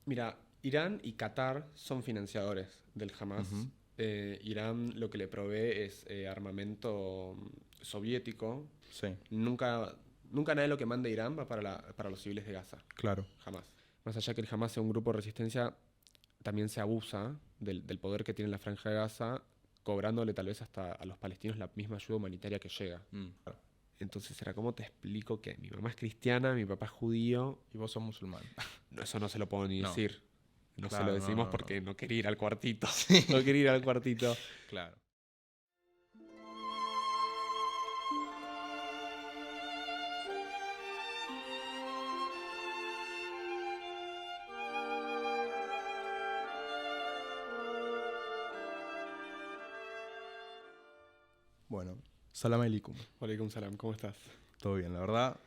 Mira, Irán y Qatar son financiadores del Hamas. Ujú. Irán lo que le provee es armamento soviético. Sí, Nunca nada de lo que mande Irán va para los civiles de Gaza. claro. Jamás. Más allá que el Hamas sea un grupo de resistencia, también se abusa del poder que tiene la Franja de Gaza, cobrándole tal vez hasta a los palestinos la misma ayuda humanitaria que llega. Claro. Entonces era como te explico que mi mamá es cristiana, mi papá es judío. Y vos sos musulmán. No, eso no se lo puedo ni No. decir. No se Claro, lo no, decimos no, porque no. no quería ir al cuartito. No quería ir al cuartito. Claro. Bueno, salam aleikum. Walaikum salam, ¿cómo estás? Todo bien, la verdad.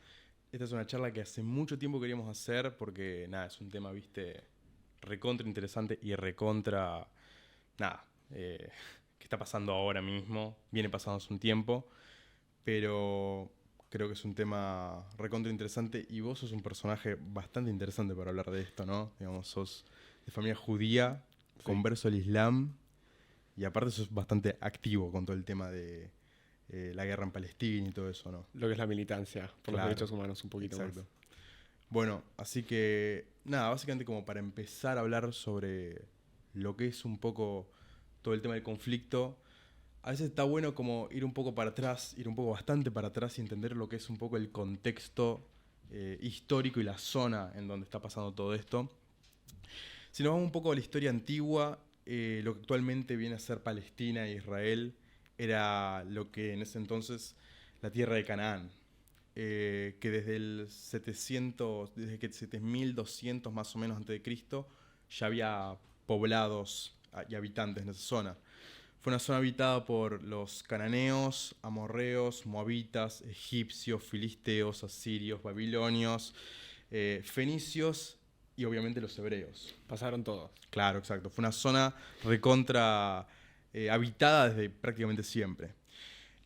Esta es una charla que hace mucho tiempo queríamos hacer porque, nada, es un tema, viste, recontra interesante y recontra, nada, que está pasando ahora mismo, viene pasando hace un tiempo, pero creo que es un tema recontra interesante y vos sos un personaje bastante interesante para hablar de esto, ¿no? Digamos, sos de familia judía, Sí. converso al Islam y aparte sos bastante activo con todo el tema de la guerra en Palestina y todo eso, ¿no? Lo que es la militancia por los Claro. derechos humanos un poquito Exacto. más. Bueno, así que nada, básicamente como para empezar a hablar sobre lo que es un poco todo el tema del conflicto, a veces está bueno como ir un poco para atrás, ir un poco bastante para atrás y entender lo que es un poco el contexto histórico y la zona en donde está pasando todo esto. Si nos vamos un poco a la historia antigua, lo que actualmente viene a ser Palestina e Israel era lo que en ese entonces la tierra de Canaán. Que desde el 700, desde que 7200 más o menos antes de Cristo, ya había poblados y habitantes en esa zona. Fue una zona habitada por los cananeos, amorreos, moabitas, egipcios, filisteos, asirios, babilonios, fenicios y obviamente los hebreos. Pasaron todos. Claro, exacto. Fue una zona recontra habitada desde prácticamente siempre.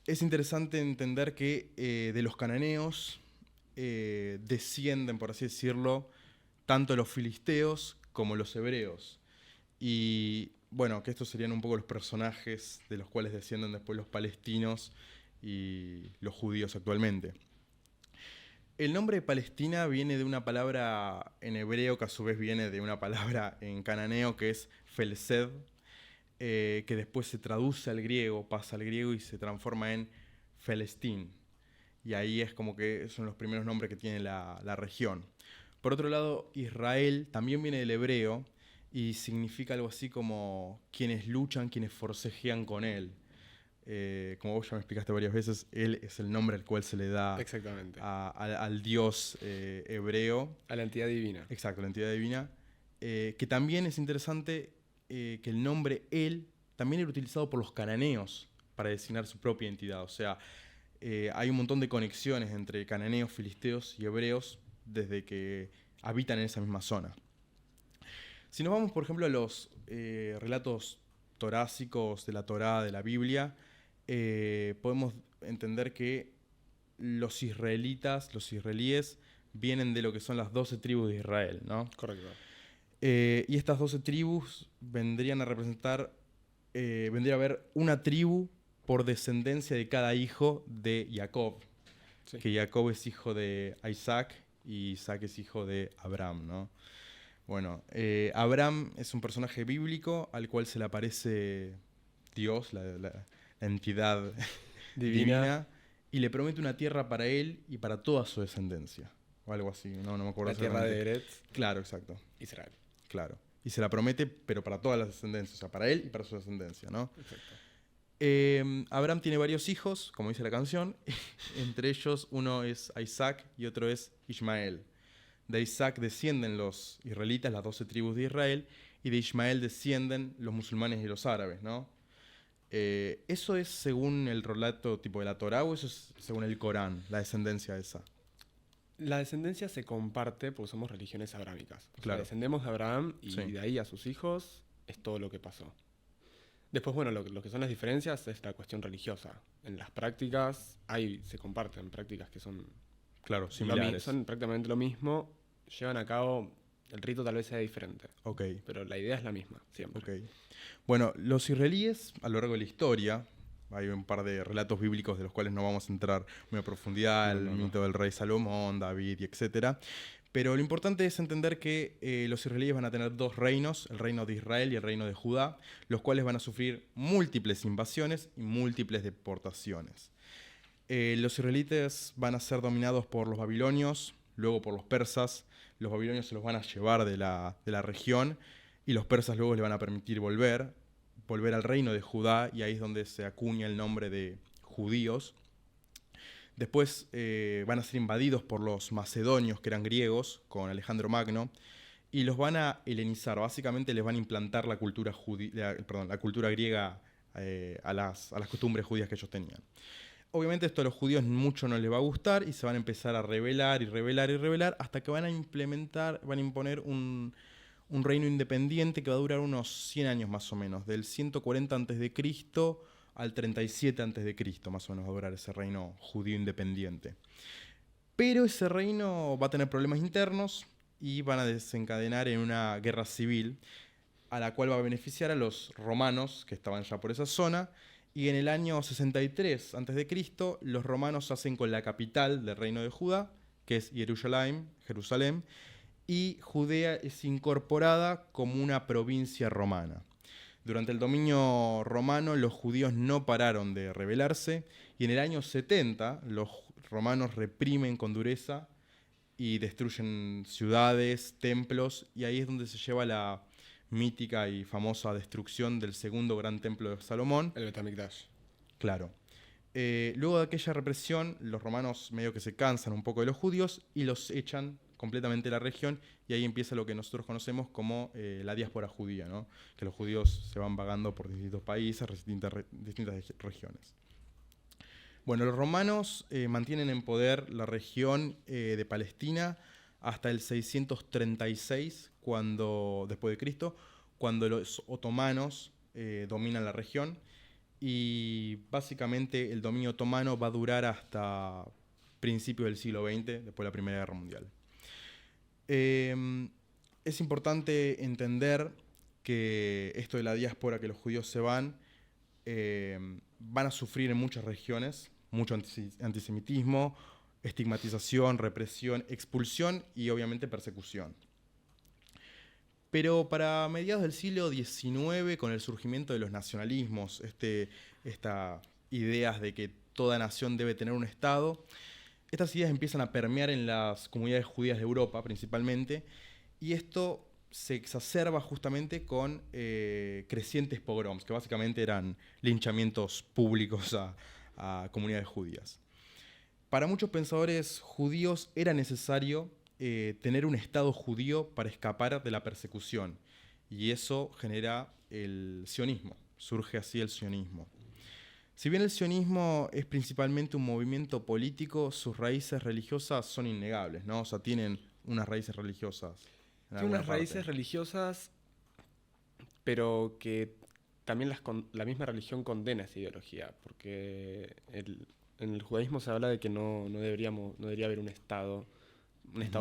Es interesante entender que de los cananeos descienden, por así decirlo, tanto los filisteos como los hebreos. Y bueno, que estos serían un poco los personajes de los cuales descienden después los palestinos y los judíos actualmente. El nombre de Palestina viene de una palabra en hebreo que a su vez viene de una palabra en cananeo que es Felsed, que después se traduce al griego, pasa al griego y se transforma en Felestín. Y ahí es como que son los primeros nombres que tiene la región. Por otro lado, Israel también viene del hebreo y significa algo así como quienes luchan, quienes forcejean con él. Como vos ya me explicaste varias veces, él es el nombre al cual se le da Exactamente. al dios hebreo. A la entidad divina. Exacto, la entidad divina. Que también es interesante que el nombre él también era utilizado por los cananeos para designar su propia entidad. O sea, hay un montón de conexiones entre cananeos, filisteos y hebreos desde que habitan en esa misma zona. Si nos vamos, por ejemplo, a los relatos torásicos de la Torá, de la Biblia, podemos entender que los israelitas, los israelíes, vienen de lo que son las 12 tribus de Israel, ¿no? Correcto. Y estas 12 tribus vendrían a representar, vendría a haber una tribu por descendencia de cada hijo de Jacob. Sí. Que Jacob es hijo de Isaac y Isaac es hijo de Abraham, ¿no? Bueno, Abraham es un personaje bíblico al cual se le aparece Dios, la entidad divina, y le promete una tierra para él y para toda su descendencia. O algo así, no me acuerdo. La tierra de exactamente. Eretz, Claro, exacto. Israel. Claro. Y se la promete, pero para todas las descendencias, o sea, para él y para su descendencia, ¿no? Exacto. Abraham tiene varios hijos, como dice la canción. Entre ellos, uno es Isaac y otro es Ismael. De Isaac descienden los israelitas, las 12 tribus de Israel, y de Ismael descienden los musulmanes y los árabes, ¿no? ¿Eso es según el relato tipo de la Torá o eso es según el Corán, la descendencia esa? La descendencia se comparte porque somos religiones abrámicas. O sea, Claro. descendemos de Abraham y Sí. de ahí a sus hijos es todo lo que pasó. Después, bueno, lo que son las diferencias es la cuestión religiosa. En las prácticas se comparten prácticas que son, Claro, similares. son prácticamente lo mismo. Llevan a cabo El rito tal vez sea diferente, Ok, pero la idea es la misma, siempre. ok. Bueno, los israelíes a lo largo de la historia, hay un par de relatos bíblicos de los cuales no vamos a entrar muy a profundidad, el No. mito del rey Salomón, David y etcétera. Pero lo importante es entender que los israelíes van a tener dos reinos, el reino de Israel y el reino de Judá, los cuales van a sufrir múltiples invasiones y múltiples deportaciones. Los israelitas van a ser dominados por los babilonios, luego por los persas. Los babilonios se los van a llevar de la región y los persas luego les van a permitir volver al reino de Judá, y ahí es donde se acuña el nombre de judíos. Después van a ser invadidos por los macedonios, que eran griegos, con Alejandro Magno, y los van a helenizar. Básicamente les van a implantar la cultura, la cultura griega a las costumbres judías que ellos tenían. Obviamente esto a los judíos mucho no les va a gustar y se van a empezar a rebelar hasta que van a imponer un reino independiente que va a durar unos 100 años más o menos, del 140 a.C. al 37 a.C., más o menos va a durar ese reino judío independiente. Pero ese reino va a tener problemas internos y van a desencadenar en una guerra civil a la cual va a beneficiar a los romanos que estaban ya por esa zona. Y en el año 63 a.C., los romanos hacen con la capital del reino de Judá, que es Jerusalén, y Judea es incorporada como una provincia romana. Durante el dominio romano, los judíos no pararon de rebelarse, y en el año 70 los romanos reprimen con dureza y destruyen ciudades, templos, y ahí es donde se lleva la mítica y famosa destrucción del segundo gran templo de Salomón. El Betamikdash. Claro. Luego de aquella represión, los romanos medio que se cansan un poco de los judíos y los echan completamente de la región, y ahí empieza lo que nosotros conocemos como la diáspora judía, ¿no? Que los judíos se van vagando por distintos países, distintas regiones. Bueno, los romanos mantienen en poder la región de Palestina hasta el 636 después de Cristo, cuando los otomanos dominan la región, y básicamente el dominio otomano va a durar hasta principios del siglo XX, después de la Primera Guerra Mundial. Es importante entender que esto de la diáspora, que los judíos se van a sufrir en muchas regiones, mucho antisemitismo, estigmatización, represión, expulsión y obviamente persecución. Pero para mediados del siglo XIX, con el surgimiento de los nacionalismos, estas ideas de que toda nación debe tener un Estado, estas ideas empiezan a permear en las comunidades judías de Europa principalmente, y esto se exacerba justamente con crecientes pogroms, que básicamente eran linchamientos públicos a comunidades judías. Para muchos pensadores judíos era necesario tener un Estado judío para escapar de la persecución, y eso genera el sionismo, surge así el sionismo. Si bien el sionismo es principalmente un movimiento político, sus raíces religiosas son innegables, ¿no? O sea, tienen unas raíces religiosas. Tiene unas raíces religiosas, pero que también la misma religión condena esa ideología, porque en el judaísmo se habla de que no debería haber un Estado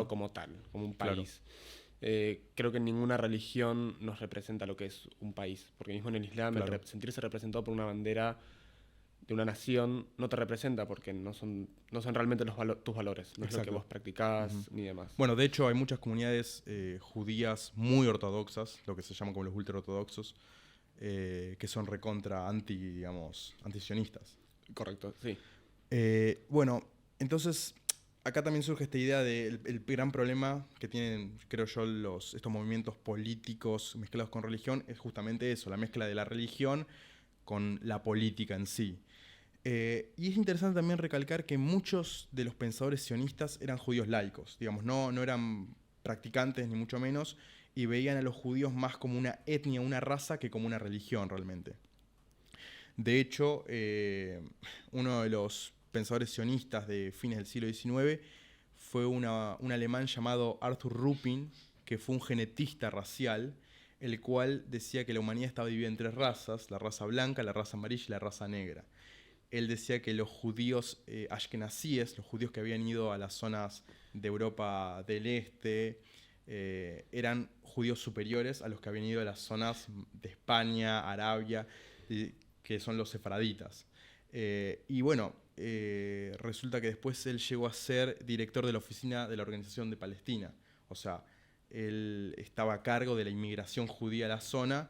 como tal, como un país. Claro. Creo que ninguna religión nos representa lo que es un país, porque mismo en el Islam sentirse representado por una bandera de una nación no te representa, porque no son realmente tus valores, no es lo que vos practicás ni demás. Bueno, de hecho hay muchas comunidades judías muy ortodoxas, lo que se llama como los ultraortodoxos, que son recontra antisionistas. Correcto, sí. Bueno, entonces acá también surge esta idea del gran problema que tienen, creo yo, estos movimientos políticos mezclados con religión, es justamente eso, la mezcla de la religión con la política en sí. Y es interesante también recalcar que muchos de los pensadores sionistas eran judíos laicos, digamos, no eran practicantes ni mucho menos, y veían a los judíos más como una etnia, una raza, que como una religión realmente. De hecho, uno de los pensadores sionistas de fines del siglo XIX fue un alemán llamado Arthur Ruppin, que fue un genetista racial, el cual decía que la humanidad estaba dividida en tres razas: la raza blanca, la raza amarilla y la raza negra. Él decía que los judíos ashkenazíes, los judíos que habían ido a las zonas de Europa del Este, eran judíos superiores a los que habían ido de las zonas de España, Arabia, que son los sefaraditas. Y bueno, resulta que después él llegó a ser director de la oficina de la Organización de Palestina. O sea, él estaba a cargo de la inmigración judía a la zona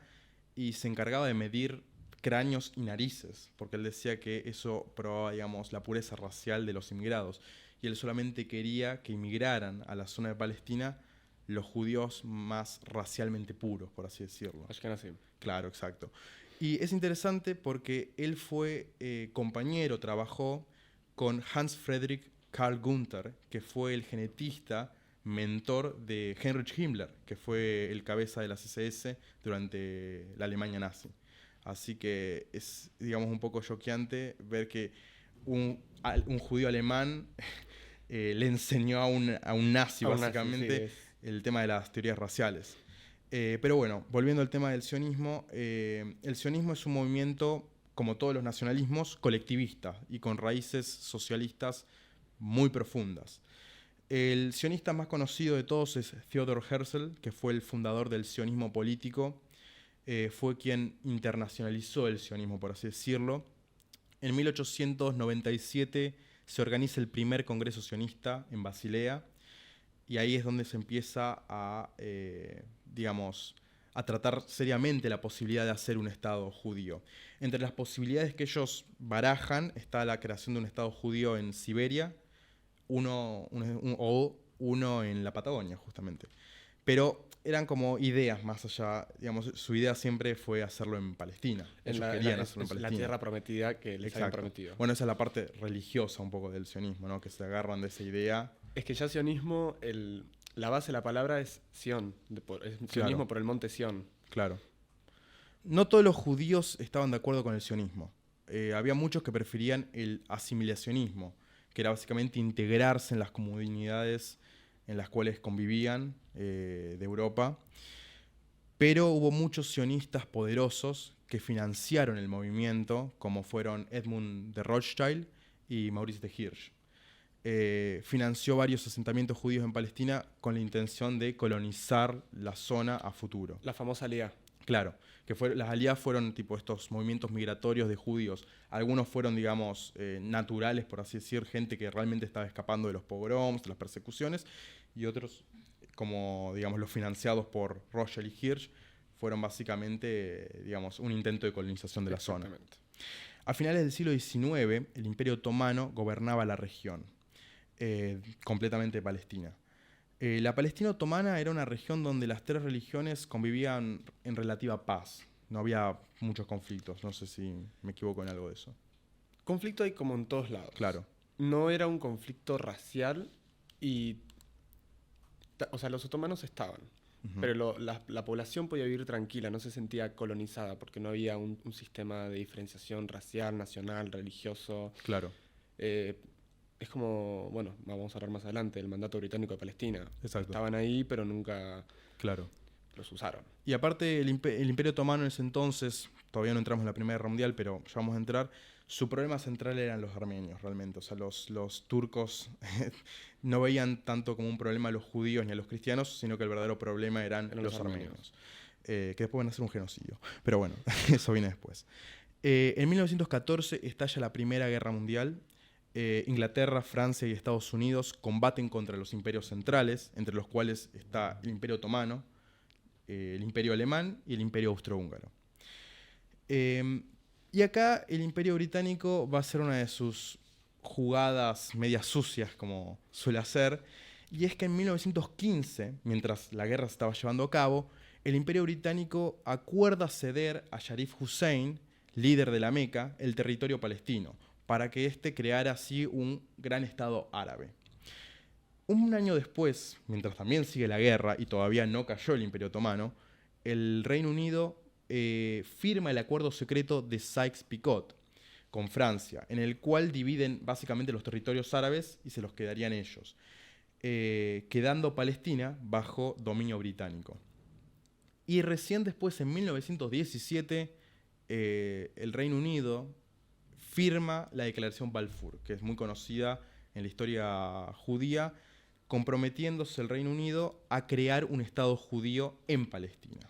y se encargaba de medir cráneos y narices, porque él decía que eso probaba, digamos, la pureza racial de los inmigrados. Y él solamente quería que inmigraran a la zona de Palestina los judíos más racialmente puros, por así decirlo. Ashkenazim. Claro, exacto. Y es interesante porque él fue compañero, trabajó con Hans Friedrich Karl Gunther, que fue el genetista, mentor de Heinrich Himmler, que fue el cabeza de las SS durante la Alemania nazi. Así que es, digamos, un poco choqueante ver que un judío alemán le enseñó a un nazi, básicamente, el tema de las teorías raciales. Pero bueno, volviendo al tema del sionismo, el sionismo es un movimiento, como todos los nacionalismos, colectivista y con raíces socialistas muy profundas. El sionista más conocido de todos es Theodor Herzl, que fue el fundador del sionismo político, fue quien internacionalizó el sionismo, por así decirlo. En 1897 se organiza el primer congreso sionista en Basilea, y ahí es donde se empieza a, digamos, a tratar seriamente la posibilidad de hacer un Estado judío. Entre las posibilidades que ellos barajan está la creación de un Estado judío en Siberia, uno en la Patagonia, justamente. Pero eran como ideas más allá, digamos, su idea siempre fue hacerlo en Palestina. Ellos querían hacerlo en Palestina. La tierra prometida que les habían prometido. Bueno, esa es la parte religiosa un poco del sionismo, ¿no? Que se agarran de esa idea. Es que ya sionismo, la base de la palabra es Sion, sionismo por el monte Sion. Claro. No todos los judíos estaban de acuerdo con el sionismo. Había muchos que preferían el asimilacionismo, que era básicamente integrarse en las comunidades en las cuales convivían de Europa. Pero hubo muchos sionistas poderosos que financiaron el movimiento, como fueron Edmund de Rothschild y Maurice de Hirsch. Financió varios asentamientos judíos en Palestina con la intención de colonizar la zona a futuro. La famosa Aliyah. Claro, que las Aliyah fueron tipo estos movimientos migratorios de judíos. Algunos fueron, digamos, naturales, por así decir, gente que realmente estaba escapando de los pogroms, de las persecuciones, y otros, como digamos los financiados por Rothschild y Hirsch, fueron básicamente, digamos, un intento de colonización de la zona. A finales del siglo XIX, el Imperio Otomano gobernaba la región, completamente Palestina. La Palestina otomana era una región donde las tres religiones convivían en relativa paz. No había muchos conflictos. No sé si me equivoco en algo de eso. Conflicto hay como en todos lados. Claro. No era un conflicto racial y... O sea, los otomanos estaban. Uh-huh. Pero la población podía vivir tranquila, no se sentía colonizada porque no había un sistema de diferenciación racial, nacional, religioso. Claro. Es como, bueno, vamos a hablar más adelante, el mandato británico de Palestina. Exacto. Estaban ahí, pero nunca claro. los usaron. Y aparte, el Imperio Otomano en ese entonces, todavía no entramos en la Primera Guerra Mundial, pero ya vamos a entrar, su problema central eran los armenios, realmente. O sea, los turcos no veían tanto como un problema a los judíos ni a los cristianos, sino que el verdadero problema eran los armenios. Que después van a ser un genocidio. Pero bueno, eso viene después. En 1914 estalla la Primera Guerra Mundial. Inglaterra, Francia y Estados Unidos combaten contra los imperios centrales, entre los cuales está el Imperio Otomano, el Imperio Alemán y el Imperio Austrohúngaro. Y acá el Imperio Británico va a hacer una de sus jugadas medias sucias, como suele hacer, y es que en 1915, mientras la guerra se estaba llevando a cabo, el Imperio Británico acuerda ceder a Sharif Hussein, líder de la Meca, el territorio palestino, para que éste creara así un gran estado árabe. Un año después, mientras también sigue la guerra y todavía no cayó el Imperio Otomano, el Reino Unido firma el acuerdo secreto de Sykes-Picot con Francia, en el cual dividen básicamente los territorios árabes y se los quedarían ellos, quedando Palestina bajo dominio británico. Y recién después, en 1917, el Reino Unido firma la Declaración Balfour, que es muy conocida en la historia judía, comprometiéndose el Reino Unido a crear un Estado judío en Palestina.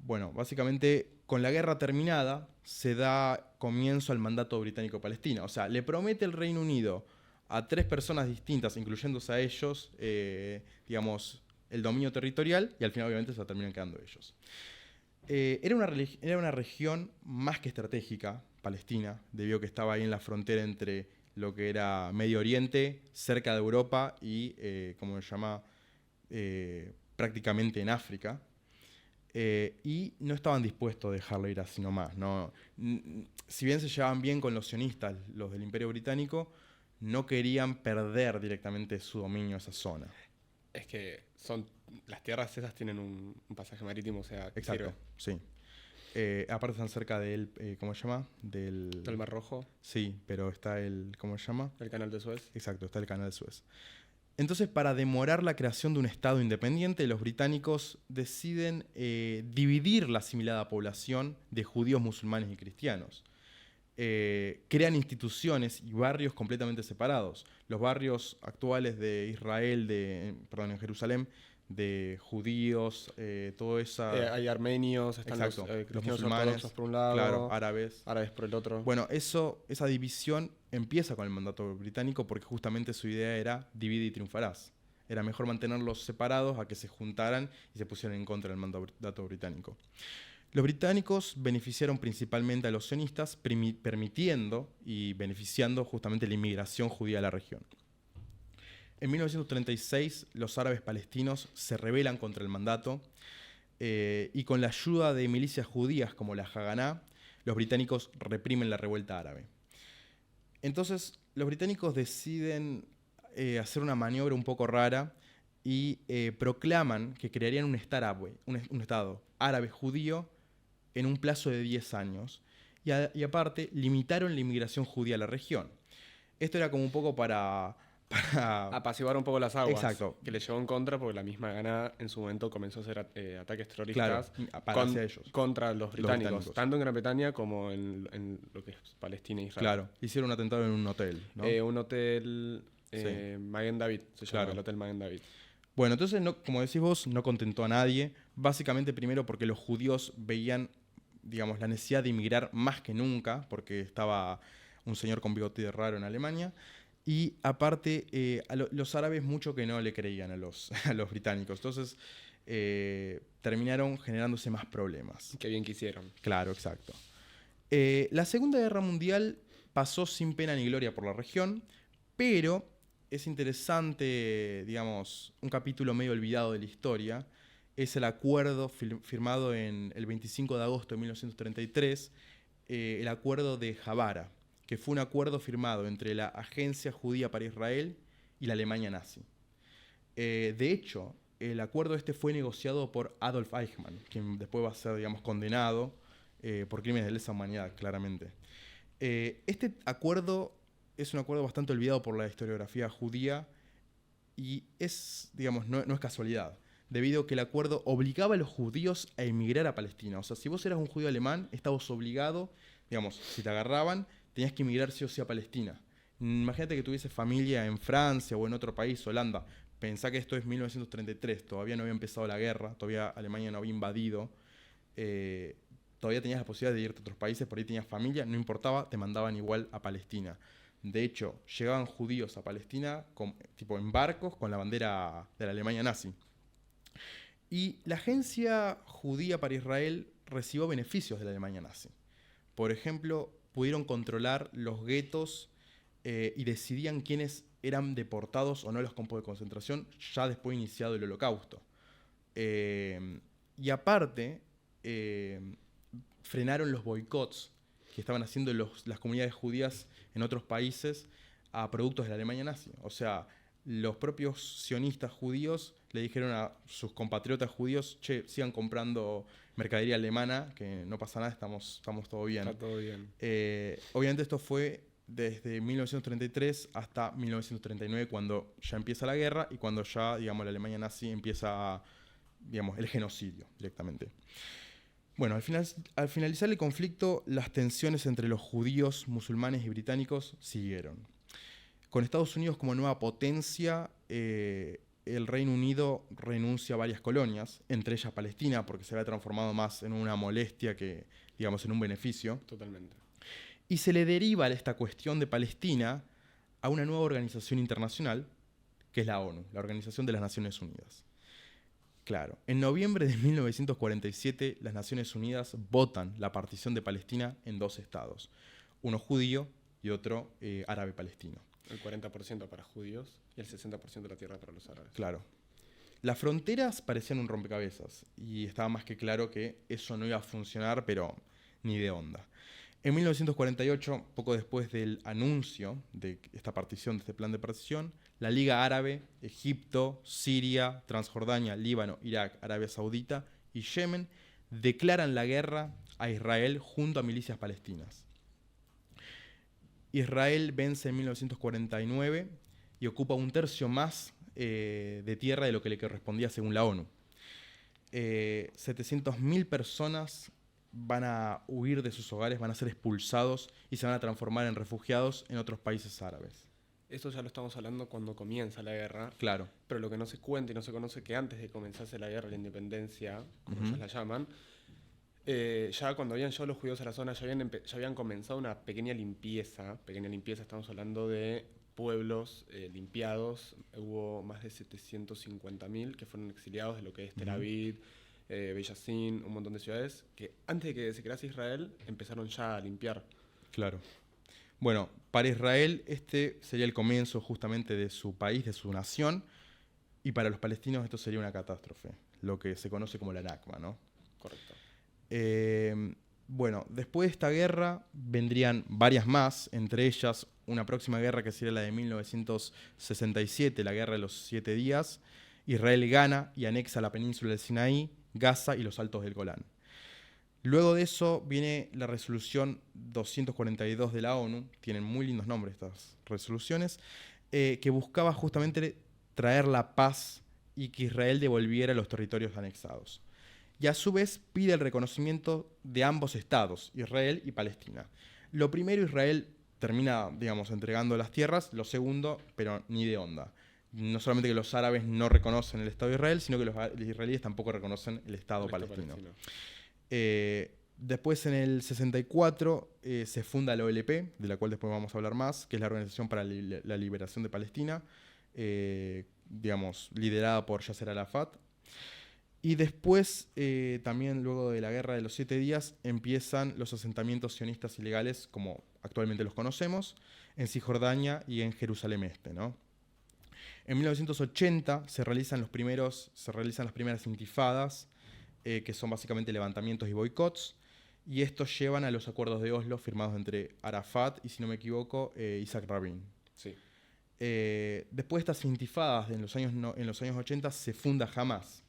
Bueno, básicamente con la guerra terminada se da comienzo al mandato británico-palestina. O sea, le promete el Reino Unido a 3 personas distintas, incluyéndose a ellos, digamos, el dominio territorial, y al final obviamente se la terminan quedando ellos. Era una región más que estratégica, Palestina, debido a que estaba ahí en la frontera entre lo que era Medio Oriente, cerca de Europa y, como se llama, prácticamente en África. Y no estaban dispuestos a dejarlo ir así nomás. ¿No? Si bien se llevaban bien con los sionistas, los del Imperio Británico, no querían perder directamente su dominio a esa zona. Es que las tierras esas tienen un pasaje marítimo, o sea, Exacto, sirve. sí. Aparte están cerca del, ¿cómo se llama? Del Mar Rojo. Sí, pero está el, ¿cómo se llama? El canal de Suez. Exacto, está el canal de Suez. Entonces, para demorar la creación de un Estado independiente, los británicos deciden dividir la asimilada población de judíos, musulmanes y cristianos. Crean instituciones y barrios completamente separados. Los barrios actuales de Israel, en Jerusalén, de judíos, todo esa... hay armenios, están Exacto, los los cristianos musulmanes, ortodoxos por un lado, claro, árabes por el otro. Bueno, esa división empieza con el mandato británico porque justamente su idea era divide y triunfarás. Era mejor mantenerlos separados a que se juntaran y se pusieran en contra del mandato británico. Los británicos beneficiaron principalmente a los sionistas, permitiendo y beneficiando justamente la inmigración judía a la región. En 1936, los árabes palestinos se rebelan contra el mandato y con la ayuda de milicias judías como la Haganá, los británicos reprimen la revuelta árabe. Entonces, los británicos deciden hacer una maniobra un poco rara y proclaman que crearían un estado árabe judío en un plazo de 10 años. Y aparte, limitaron la inmigración judía a la región. Esto era como un poco para apaciguar un poco las aguas. Exacto. Que le llevó en contra porque la misma Haganah en su momento comenzó a hacer ataques terroristas hacia ellos. Contra los británicos, tanto en Gran Bretaña como en lo que es Palestina e Israel. Claro, hicieron un atentado en un hotel, ¿no? Un hotel Magen David, se llama el Hotel Magen David. Bueno, entonces, como decís vos, no contentó a nadie. Básicamente, primero porque los judíos veían, digamos, la necesidad de inmigrar más que nunca, porque estaba un señor con bigote raro en Alemania. Y aparte, los árabes mucho que no le creían a los británicos. Entonces, terminaron generándose más problemas. Qué bien quisieron. Claro, exacto. La Segunda Guerra Mundial pasó sin pena ni gloria por la región, pero es interesante, digamos, un capítulo medio olvidado de la historia, es el acuerdo firmado en el 25 de agosto de 1933, el acuerdo de Javara, que fue un acuerdo firmado entre la Agencia Judía para Israel y la Alemania nazi. De hecho, el acuerdo este fue negociado por Adolf Eichmann, quien después va a ser, digamos, condenado por crímenes de lesa humanidad, claramente. Este acuerdo es un acuerdo bastante olvidado por la historiografía judía y es, digamos, no es casualidad, debido a que el acuerdo obligaba a los judíos a emigrar a Palestina. O sea, si vos eras un judío alemán, estabas obligado, digamos, si te agarraban, tenías que emigrar sí o sí a Palestina. Imagínate que tuvieses familia en Francia o en otro país, Holanda. Pensá que esto es 1933, todavía no había empezado la guerra, todavía Alemania no había invadido. Todavía tenías la posibilidad de irte a otros países, por ahí tenías familia, no importaba, te mandaban igual a Palestina. De hecho, llegaban judíos a Palestina tipo en barcos con la bandera de la Alemania nazi. Y la Agencia Judía para Israel recibió beneficios de la Alemania nazi. Por ejemplo, pudieron controlar los guetos y decidían quiénes eran deportados o no a los campos de concentración ya después de iniciado el Holocausto. Y aparte, frenaron los boicots que estaban haciendo las comunidades judías en otros países a productos de la Alemania nazi. O sea, los propios sionistas judíos le dijeron a sus compatriotas judíos, che, sigan comprando mercadería alemana, que no pasa nada, estamos todo bien. Está todo bien. Obviamente esto fue desde 1933 hasta 1939, cuando ya empieza la guerra y cuando ya, digamos, la Alemania nazi empieza, digamos, el genocidio directamente. Bueno, al finalizar el conflicto, las tensiones entre los judíos, musulmanes y británicos siguieron. Con Estados Unidos como nueva potencia, el Reino Unido renuncia a varias colonias, entre ellas Palestina, porque se había transformado más en una molestia que, digamos, en un beneficio. Totalmente. Y se le deriva esta cuestión de Palestina a una nueva organización internacional, que es la ONU, la Organización de las Naciones Unidas. Claro, en noviembre de 1947 las Naciones Unidas votan la partición de Palestina en 2 estados, uno judío y otro árabe palestino. El 40% para judíos y el 60% de la tierra para los árabes. Claro. Las fronteras parecían un rompecabezas y estaba más que claro que eso no iba a funcionar, pero ni de onda. En 1948, poco después del anuncio de esta partición, de este plan de partición, la Liga Árabe, Egipto, Siria, Transjordania, Líbano, Irak, Arabia Saudita y Yemen declaran la guerra a Israel junto a milicias palestinas. Israel vence en 1949 y ocupa 1/3 más de tierra de lo que le correspondía según la ONU. 700.000 personas van a huir de sus hogares, van a ser expulsados y se van a transformar en refugiados en otros países árabes. Esto ya lo estamos hablando cuando comienza la guerra. Claro. Pero lo que no se cuenta y no se conoce que antes de comenzarse la guerra, la independencia, como ellos la llaman, ya cuando habían llegado los judíos a la zona, ya habían comenzado una pequeña limpieza. Pequeña limpieza, estamos hablando de pueblos limpiados. Hubo más de 750.000 que fueron exiliados de lo que es Tel Aviv, Beyazín, un montón de ciudades, que antes de que se crease Israel empezaron ya a limpiar. Claro. Bueno, para Israel este sería el comienzo justamente de su país, de su nación, y para los palestinos esto sería una catástrofe, lo que se conoce como la Nakba, ¿no? Correcto. Bueno, después de esta guerra vendrían varias más, entre ellas una próxima guerra que sería la de 1967, la Guerra de los 7 días. Israel gana y anexa la península del Sinaí, Gaza y los Altos del Golán. Luego de eso viene la resolución 242 de la ONU, tienen muy lindos nombres estas resoluciones, que buscaba justamente traer la paz y que Israel devolviera los territorios anexados. Y a su vez pide el reconocimiento de ambos estados, Israel y Palestina. Lo primero, Israel termina, digamos, entregando las tierras, lo segundo, pero ni de onda. No solamente que los árabes no reconocen el Estado de Israel, sino que los israelíes tampoco reconocen el Estado palestino. Después, en el 64, se funda la OLP, de la cual después vamos a hablar más, que es la Organización para la Liberación de Palestina, digamos, liderada por Yasser Arafat. Y después, también luego de la Guerra de los 7 días, empiezan los asentamientos sionistas ilegales, como actualmente los conocemos, en Cisjordania y en Jerusalén Este, ¿no? En 1980 se realizan las primeras intifadas, que son básicamente levantamientos y boicots, y estos llevan a los acuerdos de Oslo firmados entre Arafat y, si no me equivoco, Isaac Rabin. Sí. Después de estas intifadas en los años 80 se funda Hamás,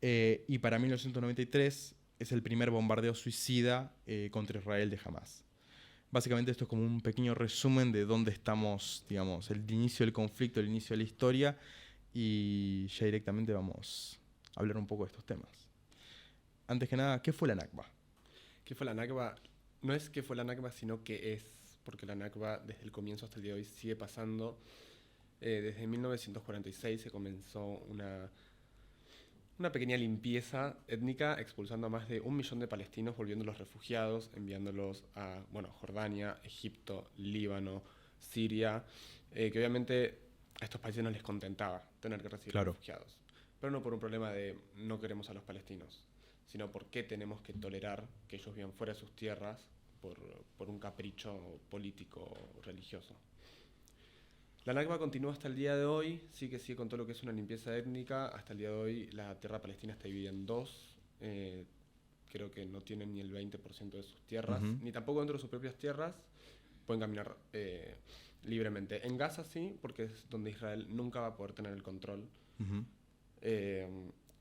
y para 1993 es el primer bombardeo suicida contra Israel de Hamás. Básicamente esto es como un pequeño resumen de dónde estamos, digamos, el inicio del conflicto, el inicio de la historia, y ya directamente vamos a hablar un poco de estos temas. Antes que nada, ¿qué fue la Nakba? ¿Qué fue la Nakba? No es qué fue la Nakba, sino qué es, porque la Nakba desde el comienzo hasta el día de hoy sigue pasando. Desde 1946 se comenzó una pequeña limpieza étnica, expulsando a más de 1 millón de palestinos, volviéndolos refugiados, enviándolos a Jordania, Egipto, Líbano, Siria, que obviamente a estos países no les contentaba tener que recibir refugiados. Pero no por un problema de no queremos a los palestinos, sino porque tenemos que tolerar que ellos vivan fuera de sus tierras por un capricho político o religioso. La Nakba continúa hasta el día de hoy, sí que sigue con todo lo que es una limpieza étnica. Hasta el día de hoy la tierra palestina está dividida en 2. Creo que no tienen ni el 20% de sus tierras, ni tampoco dentro de sus propias tierras pueden caminar libremente. En Gaza sí, porque es donde Israel nunca va a poder tener el control.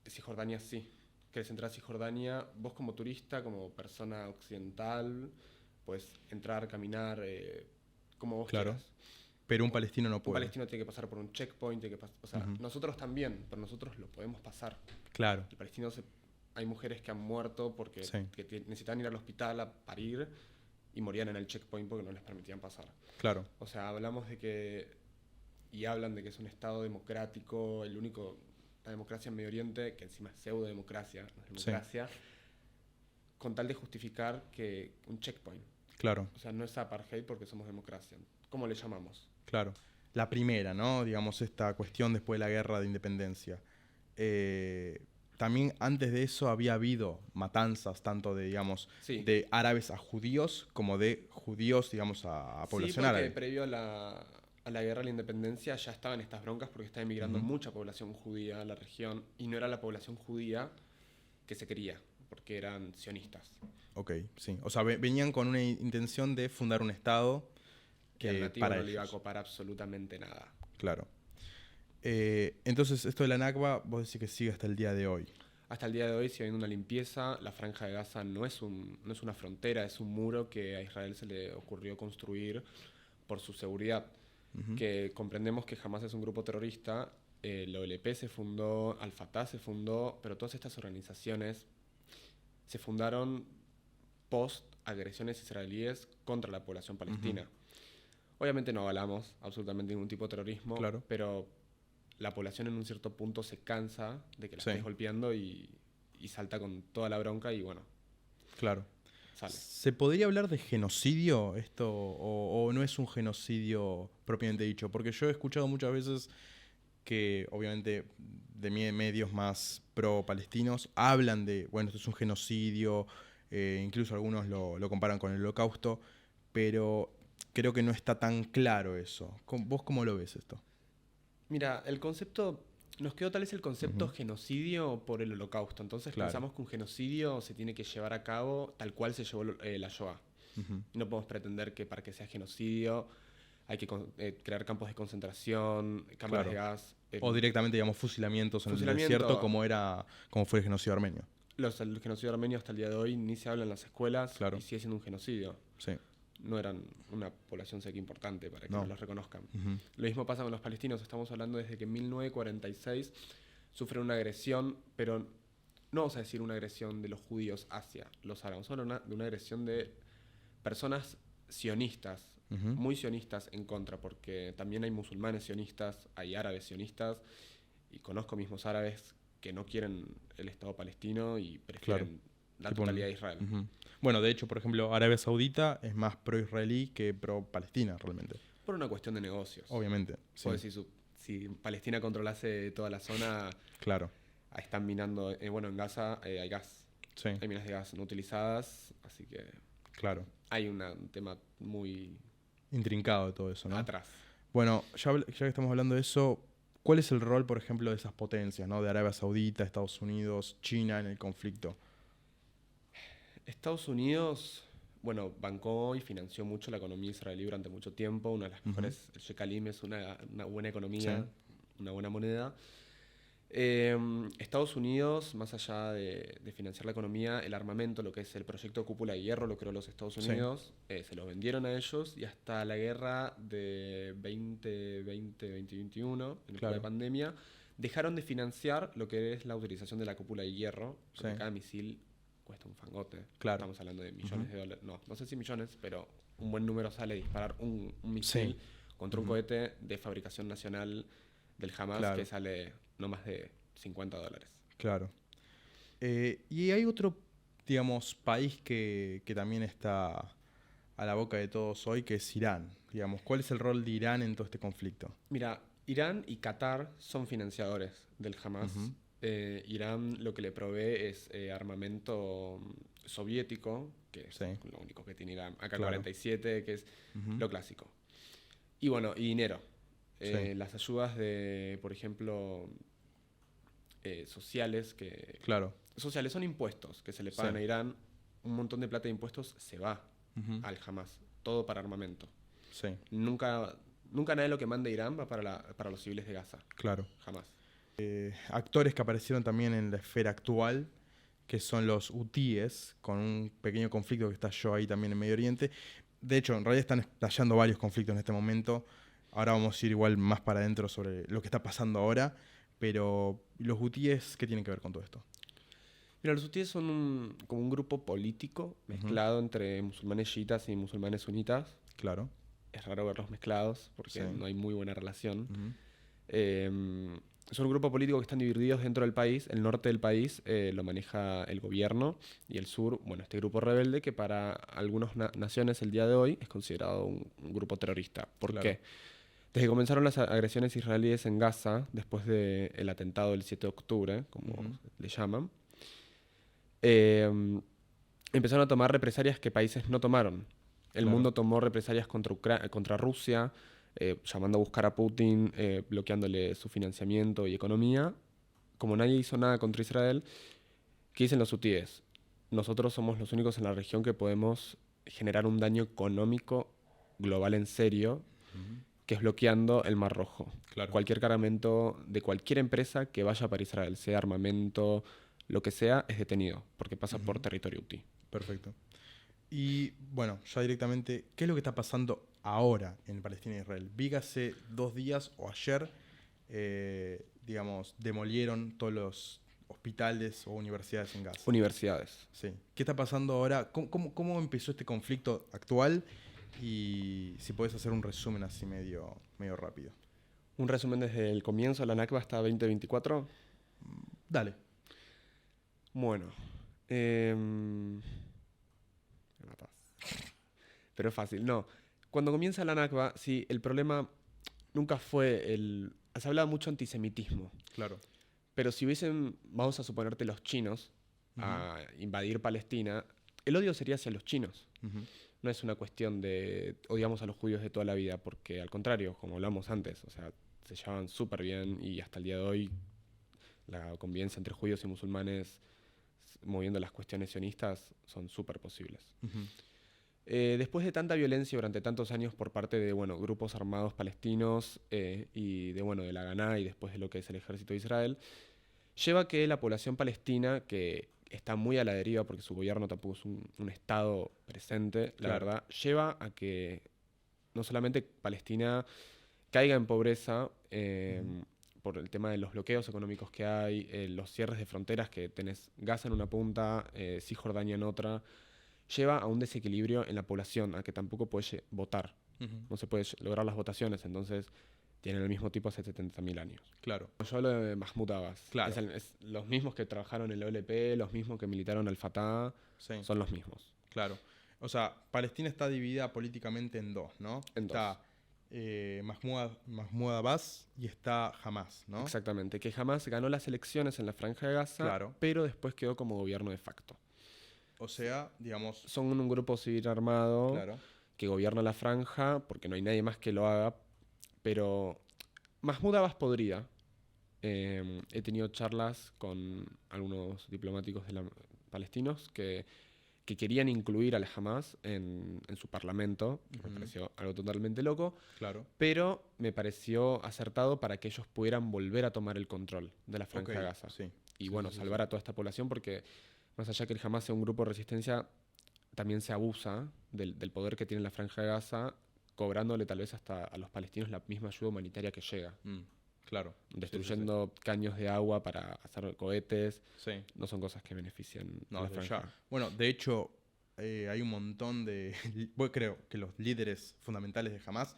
Cisjordania sí. Querés entrar a Cisjordania, vos como turista, como persona occidental, puedes entrar, caminar, como vos quieras. Pero un palestino no puede. Un palestino tiene que pasar por un checkpoint, nosotros también, pero nosotros lo podemos pasar. Claro. El palestino hay mujeres que han muerto porque que necesitaban ir al hospital a parir y morían en el checkpoint porque no les permitían pasar. Claro. O sea, hablamos de que y hablan de que es un Estado democrático, la democracia en Medio Oriente, que encima es pseudo-democracia, no es democracia, con tal de justificar que un checkpoint. Claro. O sea, no es apartheid porque somos democracia. ¿Cómo le llamamos? Claro. La primera, ¿no? Digamos, esta cuestión después de la guerra de independencia. También antes de eso había habido matanzas, tanto de, digamos, de árabes a judíos, como de judíos, digamos, a población árabe. Sí, porque previo a la guerra de la independencia ya estaban estas broncas porque estaba emigrando mucha población judía a la región y no era la población judía que se quería, porque eran sionistas. Ok, sí. O sea, venían con una intención de fundar un Estado que al nativo no le iba a copar absolutamente nada. Claro. Entonces, esto de la Nakba, vos decís que sigue hasta el día de hoy. Hasta el día de hoy sigue habiendo una limpieza. La Franja de Gaza no es una frontera, es un muro que a Israel se le ocurrió construir por su seguridad. Que comprendemos que Hamas es un grupo terrorista, la OLP se fundó, Al-Fatah se fundó, pero todas estas organizaciones se fundaron post agresiones israelíes contra la población palestina. Obviamente no avalamos absolutamente ningún tipo de terrorismo, pero la población en un cierto punto se cansa de que la estés golpeando y salta con toda la bronca y bueno. Claro. Sale. ¿Se podría hablar de genocidio esto o no es un genocidio propiamente dicho? Porque yo he escuchado muchas veces que, obviamente, de medios más pro-palestinos hablan de, bueno, esto es un genocidio, incluso algunos lo comparan con el Holocausto, pero creo que no está tan claro eso. ¿Vos cómo lo ves esto? Mira, el concepto, nos quedó tal vez el concepto genocidio por el Holocausto. Entonces pensamos que un genocidio se tiene que llevar a cabo tal cual se llevó la Shoah. No podemos pretender que para que sea genocidio hay que crear campos de concentración, cámaras de gas. O directamente, digamos, fusilamientos en el desierto como fue el genocidio armenio. El genocidio armenio hasta el día de hoy ni se habla en las escuelas y sigue siendo un genocidio. Sí. No eran una población seca importante para que nos los reconozcan. Lo mismo pasa con los palestinos. Estamos hablando desde que en 1946 sufren una agresión, pero no vamos a decir una agresión de los judíos hacia los árabes, solo de una agresión de personas sionistas, muy sionistas en contra, porque también hay musulmanes sionistas, hay árabes sionistas, y conozco mismos árabes que no quieren el Estado palestino y prefieren la totalidad de Israel. Bueno, de hecho, por ejemplo, Arabia Saudita es más pro-israelí que pro-palestina, realmente. Por una cuestión de negocios. Obviamente. Pues si Palestina controlase toda la zona, ahí están minando. Bueno, en Gaza hay gas. Hay minas de gas no utilizadas, así que hay un tema muy intrincado de todo eso, ¿no? Atrás. Bueno, ya que estamos hablando de eso, ¿cuál es el rol, por ejemplo, de esas potencias, ¿no? De Arabia Saudita, Estados Unidos, China en el conflicto? Estados Unidos, bueno, bancó y financió mucho la economía israelí durante mucho tiempo. Una de las mejores, el Shekalim es una buena economía, una buena moneda. Estados Unidos, más allá de financiar la economía, el armamento, lo que es el proyecto Cúpula de Hierro, lo creó los Estados Unidos, se lo vendieron a ellos y hasta la guerra de 2020-2021, en la pandemia, dejaron de financiar lo que es la utilización de la Cúpula de Hierro, porque cada misil cuesta un fangote. Estamos hablando de millones de dólares. No sé si millones, pero un buen número sale disparar un misil contra un cohete de fabricación nacional del Hamas que sale no más de $50. Claro. Y hay otro, digamos, país que también está a la boca de todos hoy, que es Irán. Digamos, ¿cuál es el rol de Irán en todo este conflicto? Mira, Irán y Qatar son financiadores del Hamas. Irán lo que le provee es armamento soviético, que es lo único que tiene Irán. AK-47, que es lo clásico. Y bueno, y dinero. Las ayudas de, por ejemplo, sociales, sociales son impuestos que se le pagan a Irán. Un montón de plata de impuestos se va al Hamas. Todo para armamento. Nunca nada de lo que mande Irán va para los civiles de Gaza. Jamás. Actores que aparecieron también en la esfera actual, que son los hutíes, con un pequeño conflicto que estalló ahí también en Medio Oriente. De hecho, en realidad están estallando varios conflictos en este momento. Ahora vamos a ir igual más para adentro sobre lo que está pasando ahora. Pero, ¿los hutíes qué tienen que ver con todo esto? Mira, los hutíes son como un grupo político mezclado entre musulmanes chiitas y musulmanes sunitas. Claro. es raro verlos mezclados porque Sí. no hay muy buena relación. Ujú. Son un grupo político que están divididos dentro del país. El norte del país lo maneja el gobierno y el sur, bueno, este grupo rebelde que para algunas naciones el día de hoy es considerado un grupo terrorista. ¿Por Claro. qué? Desde que comenzaron las agresiones israelíes en Gaza, después del atentado del 7 de octubre, como Ujú. le llaman, eh, empezaron a tomar represalias que países no tomaron. El Claro. mundo tomó represalias contra Rusia, llamando a buscar a Putin, bloqueándole su financiamiento y economía. Como nadie hizo nada contra Israel, ¿qué dicen los hutíes? Nosotros somos los únicos en la región que podemos generar un daño económico global en serio, Ujú. que es bloqueando el Mar Rojo. Claro. Cualquier cargamento de cualquier empresa que vaya para Israel, sea armamento, lo que sea, es detenido, porque pasa por Ujú. territorio hutí. Perfecto. Y bueno, ya directamente, ¿qué es lo que está pasando ahora en Palestina e Israel? Vi que hace 2 días o ayer, digamos, demolieron todos los hospitales o universidades en Gaza. Universidades. Sí. ¿Qué está pasando ahora? ¿Cómo empezó este conflicto actual? Y si puedes hacer un resumen así medio rápido. Un resumen desde el comienzo de la Nakba hasta 2024. Dale. Bueno, me matás. Pero es fácil. No, cuando comienza la Nakba, sí, el problema nunca fue el... Se hablaba mucho antisemitismo. Claro. Pero si hubiesen, vamos a suponerte, los chinos Ujú. a invadir Palestina, el odio sería hacia los chinos. Ujú. No es una cuestión de odiamos a los judíos de toda la vida, porque al contrario, como hablamos antes, o sea, se llevaban súper bien y hasta el día de hoy la convivencia entre judíos y musulmanes, moviendo las cuestiones sionistas, son súper posibles. Ujú. Después de tanta violencia durante tantos años por parte de grupos armados palestinos y de la Haganah y después de lo que es el ejército de Israel, lleva a que la población palestina, que está muy a la deriva porque su gobierno tampoco es un estado presente, la Claro. verdad, lleva a que no solamente Palestina caiga en pobreza Ujú. por el tema de los bloqueos económicos que hay, los cierres de fronteras que tenés Gaza en una punta, Cisjordania en otra, lleva a un desequilibrio en la población, a que tampoco puede votar, Ujú. no se puede lograr las votaciones, entonces tienen el mismo tipo hace 70.000 años. Claro. Yo hablo de Mahmoud Abbas. Claro. Es los mismos que trabajaron en la OLP, los mismos que militaron al Fatah, Sí. son los mismos. Claro. O sea, Palestina está dividida políticamente en dos, ¿no? En Está Mahmoud Abbas y está Hamas, ¿no? Exactamente, que jamás ganó las elecciones en la Franja de Gaza, Claro. pero después quedó como gobierno de facto. O sea, digamos, Son un grupo civil armado claro. que gobierna la Franja, porque no hay nadie más que lo haga, pero Mahmoud Abbas podría. He tenido charlas con algunos diplomáticos palestinos que querían incluir al Hamas en su parlamento, que me Ujú. pareció algo totalmente loco, Claro. pero me pareció acertado para que ellos pudieran volver a tomar el control de la Franja Ok, de Gaza. sí. Y Sí, bueno, sí, sí, salvar sí. a toda esta población, porque más allá que el Hamas sea un grupo de resistencia, también se abusa del poder que tiene la Franja de Gaza, cobrándole tal vez hasta a los palestinos la misma ayuda humanitaria que llega. Claro. Destruyendo caños de agua para hacer cohetes, Sí, sí, sí. no son cosas que benefician No, a la desde Franja. ya. Bueno, de hecho, hay un montón de... Bueno, creo que los líderes fundamentales de Hamas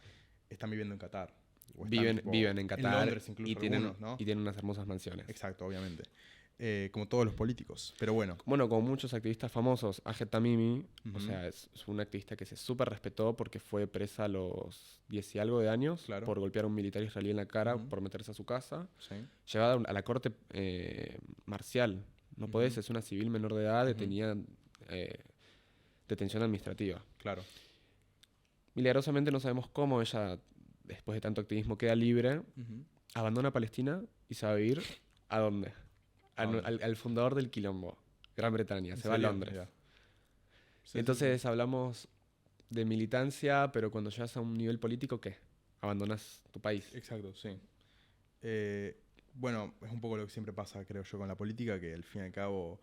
están viviendo en Qatar. O están, tipo, Viven en Qatar Londres incluso y tienen, algunos, ¿no? y tienen unas hermosas mansiones. Exacto, obviamente. Como todos los políticos. Pero bueno. Bueno, como muchos activistas famosos, Ahed Tamimi, o Ujú. sea, es un activista que se súper respetó porque fue presa a los 10 y algo de años Claro. por golpear a un militar israelí en la cara Ujú. por meterse a su casa. Sí. Llevada a la corte marcial. No podés, Ujú. es una civil menor de edad, Ujú. detenida, detención administrativa. Claro. Milagrosamente no sabemos cómo ella, después de tanto activismo, queda libre, Ujú. abandona Palestina y se va a vivir ¿a dónde? ¿A dónde? Al fundador del Quilombo, Gran Bretaña, ¿En se va a serio? Londres. Mirá. Sí, Entonces hablamos de militancia, pero cuando llegas a un nivel político, ¿qué? Abandonas tu país. Exacto, sí. Bueno, es un poco lo que siempre pasa, creo yo, con la política, que al fin y al cabo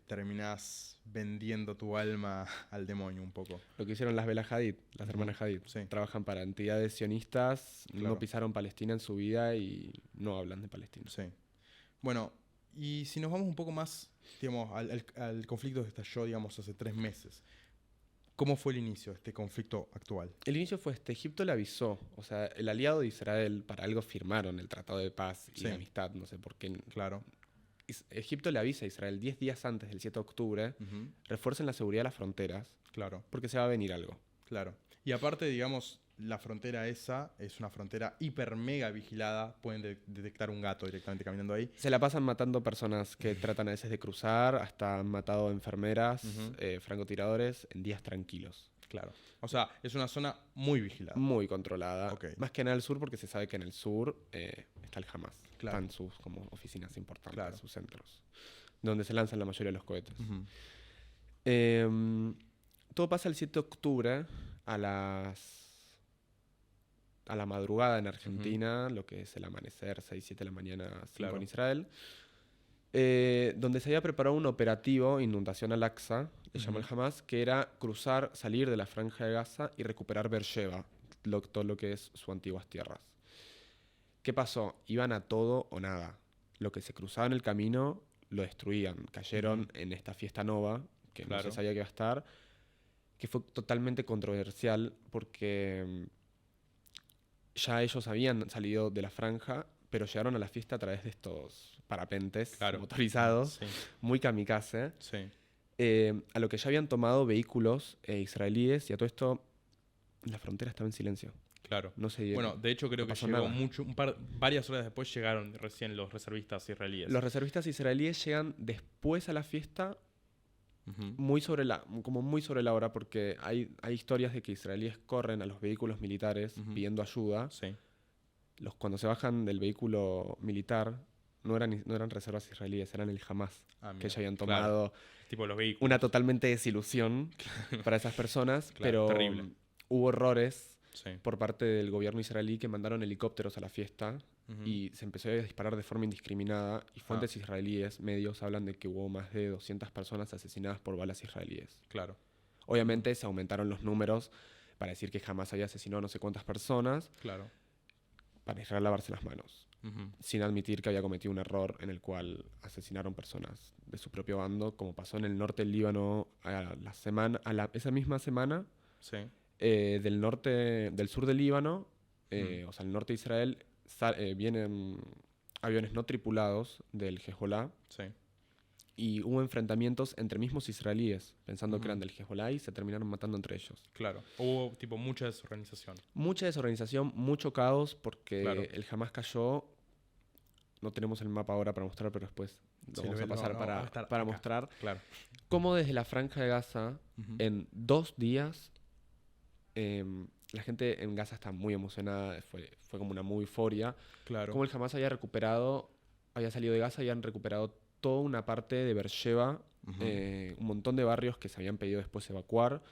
terminás vendiendo tu alma al demonio un poco. Lo que hicieron las Bella Hadid, las Ujú. hermanas Hadid. Sí. Trabajan para entidades sionistas, Claro. no pisaron Palestina en su vida y no hablan de Palestina. Sí. Bueno, y si nos vamos un poco más, digamos, al conflicto que estalló, digamos, hace 3 meses. ¿Cómo fue el inicio de este conflicto actual? El inicio fue Egipto le avisó, o sea, el aliado de Israel, para algo firmaron el Tratado de Paz y Sí. de Amistad, no sé por qué. Claro. Egipto le avisa a Israel 10 días antes del 7 de octubre, Ujú. refuercen la seguridad de las fronteras, Claro, porque se va a venir algo. claro. Y aparte, digamos, la frontera esa es una frontera hiper mega vigilada. Pueden detectar un gato directamente caminando ahí. Se la pasan matando personas que tratan a veces de cruzar, hasta han matado enfermeras, Ujú. francotiradores en días tranquilos. Claro. O sea, es una zona muy vigilada. Muy controlada. Ok. Más que en el sur, porque se sabe que en el sur está el Hamas. Claro. Están sus como oficinas importantes, Claro. sus centros, donde se lanzan la mayoría de los cohetes. Ujú. Todo pasa el 7 de octubre a la madrugada en Argentina, lo que es el amanecer, 6, 7 de la mañana, 5 Claro. en Israel, donde se había preparado un operativo, Inundación al-Aqsa, le llama el Ujú. Hamas, que era cruzar, salir de la Franja de Gaza y recuperar Beersheba, todo lo que es sus antiguas tierras. ¿Qué pasó? Iban a todo o nada. Lo que se cruzaba en el camino lo destruían. Cayeron Ujú. en esta fiesta nova, que no Claro. se sabía que iba a estar, que fue totalmente controversial porque ya ellos habían salido de la franja, pero llegaron a la fiesta a través de estos parapentes Claro. motorizados, Sí, muy kamikaze, sí. a lo que ya habían tomado vehículos israelíes, y a todo esto la frontera estaba en silencio. Claro. No se Bueno, de hecho creo no que pasó llegó nada. varias horas después llegaron recién los reservistas israelíes. Los reservistas israelíes llegan después a la fiesta, Ujú. como muy sobre la hora, porque hay historias de que israelíes corren a los vehículos militares Ujú. pidiendo ayuda. Sí. Cuando se bajan del vehículo militar, no eran reservas israelíes, eran el Hamas, Ah, que mira. ya habían Claro. tomado Tipo los vehículos. una totalmente desilusión para esas personas, Claro, pero terrible. hubo errores Sí. por parte del gobierno israelí que mandaron helicópteros a la fiesta Ujú. y se empezó a disparar de forma indiscriminada, y fuentes israelíes, medios, hablan de que hubo más de 200 personas asesinadas por balas israelíes. Claro. Obviamente se aumentaron los números para decir que jamás había asesinado a no sé cuántas personas, Claro. para Israel lavarse las manos, Ujú. sin admitir que había cometido un error en el cual asesinaron personas de su propio bando, como pasó en el norte del Líbano esa misma semana. Sí. Del sur del Líbano, Mm. o sea, el norte de Israel, vienen aviones no tripulados del Hezbollah, Sí. y hubo enfrentamientos entre mismos israelíes, pensando que Ujú. eran del Hezbollah, y se terminaron matando entre ellos. Claro. Hubo tipo mucha desorganización. Mucha desorganización, mucho caos, porque Claro. el Hamas cayó. No tenemos el mapa ahora para mostrar, pero después lo Sí, vamos a no, pasar no, va a para estar acá. mostrar Claro. cómo desde la Franja de Gaza, Ujú. en 2 días, la gente en Gaza está muy emocionada, fue como una muy euforia. Claro. Como el Hamas había salido de Gaza y han recuperado toda una parte de Beersheba, Ujú. un montón de barrios que se habían pedido después evacuar,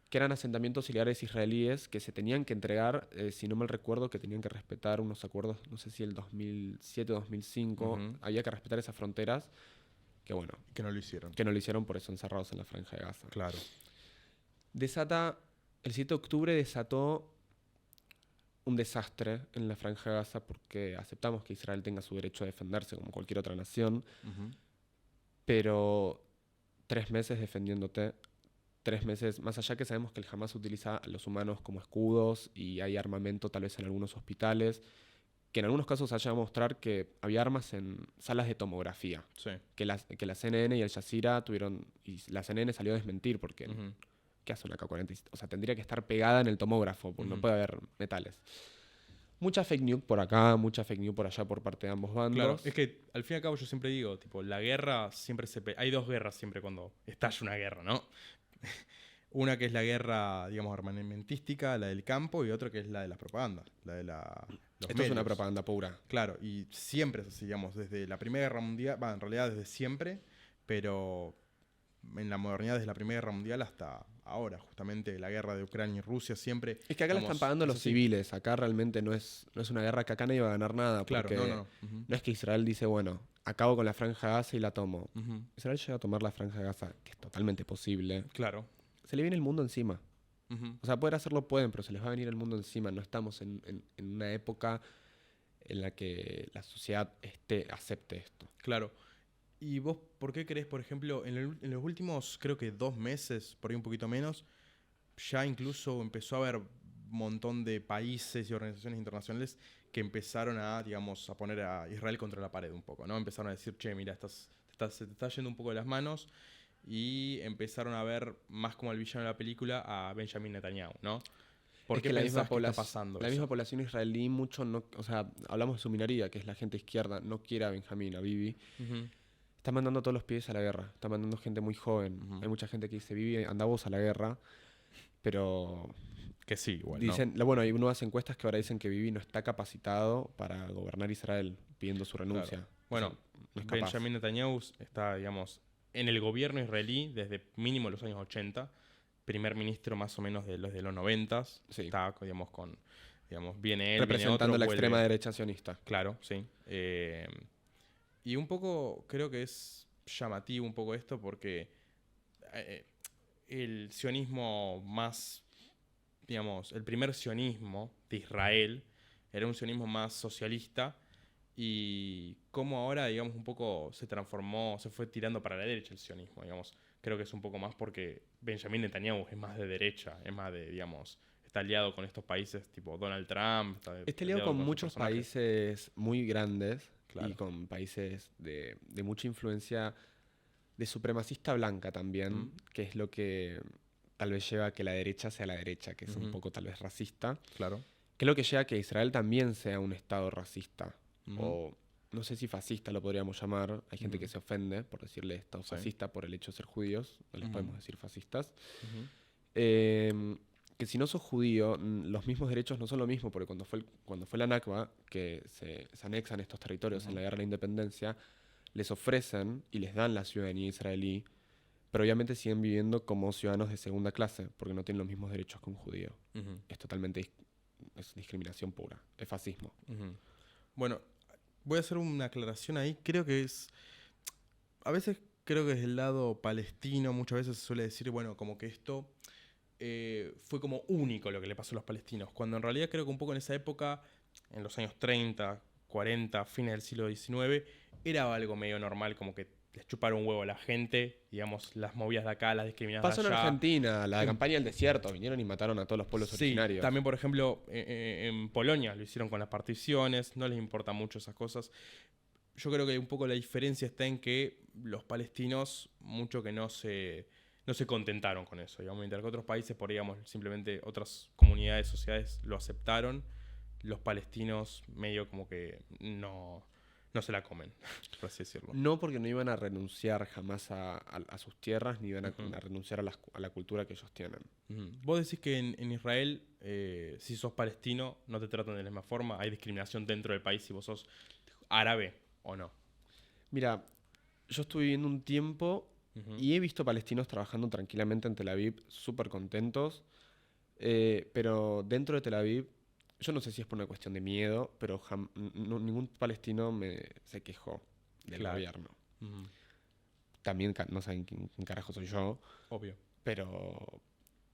que eran asentamientos auxiliares israelíes que se tenían que entregar, si no mal recuerdo, que tenían que respetar unos acuerdos, no sé si el 2007-2005, Ujú. había que respetar esas fronteras, que bueno, Que no lo hicieron. que no lo hicieron, por eso encerrados en la Franja de Gaza. Claro. El 7 de octubre desató un desastre en la Franja de Gaza, porque aceptamos que Israel tenga su derecho a defenderse como cualquier otra nación, Ujú. pero 3 meses defendiéndote, 3 meses, más allá que sabemos que el Hamas utiliza a los humanos como escudos y hay armamento tal vez en algunos hospitales, que en algunos casos haya mostrar que había armas en salas de tomografía, Sí. que la CNN y el Jazeera y la CNN salió a desmentir, porque Ujú. ¿qué hace una K-47? O sea, tendría que estar pegada en el tomógrafo, porque no Ujú. puede haber metales. Mucha fake news por acá, mucha fake news por allá por parte de ambos bandos. Claro, es que al fin y al cabo yo siempre digo, tipo, la guerra siempre hay dos guerras siempre cuando estalla una guerra, ¿no? Una que es la guerra, digamos, armamentística, la del campo, y otra que es la de las propagandas, la de los Esto es una medios. propaganda pura. Claro, y siempre es así, digamos, desde la Primera Guerra Mundial, en realidad desde siempre, pero en la modernidad desde la Primera Guerra Mundial hasta ahora, justamente la guerra de Ucrania y Rusia siempre... Es que acá la digamos, están pagando es los así. civiles. Acá realmente no es una guerra que acá nadie va a ganar nada. Claro, porque no. Ujú. no es que Israel dice, bueno, acabo con la Franja de Gaza y la tomo. Ujú. Israel llega a tomar la Franja de Gaza, que es totalmente posible. Claro. Se le viene el mundo encima. Ujú. O sea, poder hacerlo pueden, pero se les va a venir el mundo encima. No estamos en una época en la que la sociedad acepte esto. Claro. ¿Y vos por qué crees, por ejemplo, en los últimos, creo que 2 meses, por ahí un poquito menos, ya incluso empezó a haber un montón de países y organizaciones internacionales que empezaron a, digamos, a poner a Israel contra la pared un poco, ¿no? Empezaron a decir, che, mira, se te está yendo un poco de las manos, y empezaron a ver más como el villano de la película a Benjamin Netanyahu, ¿no? ¿Por qué pensás que está pasando la eso? misma población israelí mucho no, o sea, hablamos de su minoría, que es la gente izquierda, no quiere a Benjamín, a Bibi. Ujú, Está mandando a todos los pibes a la guerra, está mandando gente muy joven. ujú. Hay mucha gente que dice, Bibi, anda vos a la guerra, pero Que sí, igual, dicen, bueno, hay nuevas encuestas que ahora dicen que Bibi no está capacitado para gobernar Israel, pidiendo su renuncia. Claro. Bueno, O sea, no es capaz. Benjamin Netanyahu está, digamos, en el gobierno israelí desde mínimo los años 80, primer ministro más o menos de los 90. Sí. Está, digamos, viene él, Representando viene otro, la vuelve. extrema derecha sionista. Claro, sí. Y un poco creo que es llamativo un poco esto porque el sionismo más, digamos, el primer sionismo de Israel era un sionismo más socialista, y cómo ahora, digamos, un poco se transformó, se fue tirando para la derecha el sionismo, digamos. Creo que es un poco más porque Benjamin Netanyahu es más de derecha, es más de, digamos, está aliado con estos países tipo Donald Trump. Está aliado con estos muchos personajes. países muy grandes Claro. y con países de mucha influencia de supremacista blanca también, Ujú. que es lo que tal vez lleva a que la derecha sea la derecha, que es un Ujú. poco tal vez racista, Claro. que es lo que lleva a que Israel también sea un estado racista, Ujú. o no sé si fascista lo podríamos llamar, hay gente Ujú. que se ofende por decirle estado Sí. fascista por el hecho de ser judíos, no les Ujú. podemos decir fascistas. Ujú. Que si no sos judío, los mismos derechos no son lo mismo, porque cuando fue la Nakba, que se anexan estos territorios en la Guerra de la Independencia, les ofrecen y les dan la ciudadanía israelí, pero obviamente siguen viviendo como ciudadanos de segunda clase, porque no tienen los mismos derechos que un judío. Ujú. Es totalmente es discriminación pura, es fascismo. Ujú. Bueno, voy a hacer una aclaración ahí. Creo que es... A veces creo que desde el lado palestino muchas veces se suele decir, bueno, como que esto fue como único lo que le pasó a los palestinos, cuando en realidad creo que un poco en esa época, en los años 30, 40, fines del siglo XIX, era algo medio normal, como que les chuparon un huevo a la gente, digamos, las movidas de acá, las discriminadas Pasó de en allá. Argentina, la campaña del desierto, vinieron y mataron a todos los pueblos Sí, originarios. también por ejemplo en Polonia lo hicieron con las particiones, no les importa mucho esas cosas. Yo creo que un poco la diferencia está en que los palestinos mucho que no se contentaron con eso, digamos, mientras que otros países, por digamos, simplemente otras comunidades, sociedades lo aceptaron, los palestinos medio como que no se la comen, por así decirlo. No, porque no iban a renunciar jamás a sus tierras, ni iban a, Ujú. a renunciar a la cultura que ellos tienen. Ujú. Vos decís que en Israel, si sos palestino, no te tratan de la misma forma, hay discriminación dentro del país si vos sos árabe o no. Mira, yo estuve viviendo un tiempo Ujú. y he visto palestinos trabajando tranquilamente en Tel Aviv, súper contentos, pero dentro de Tel Aviv, yo no sé si es por una cuestión de miedo, pero ningún palestino se quejó del Claro. gobierno. Ujú. También no saben quién carajo soy yo, Obvio. pero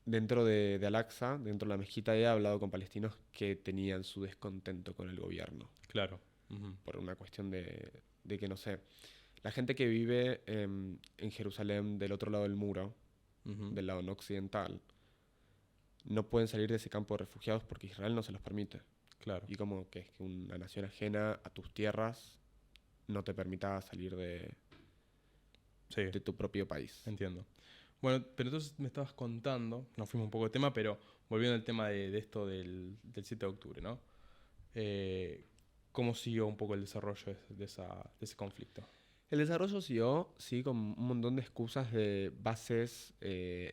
dentro de Al-Aqsa, dentro de la mezquita, he hablado con palestinos que tenían su descontento con el gobierno, Claro. Ujú. por una cuestión de que, no sé, la gente que vive en Jerusalén del otro lado del muro, Ujú. del lado no occidental, no pueden salir de ese campo de refugiados porque Israel no se los permite. Claro. Y como que es que una nación ajena a tus tierras no te permita salir Sí. de tu propio país. Entiendo. Bueno, pero entonces me estabas contando, nos fuimos un poco de tema, pero volviendo al tema de esto del 7 de octubre, ¿no? ¿Cómo siguió un poco el desarrollo de ese conflicto? El desarrollo siguió, sí, con un montón de excusas de bases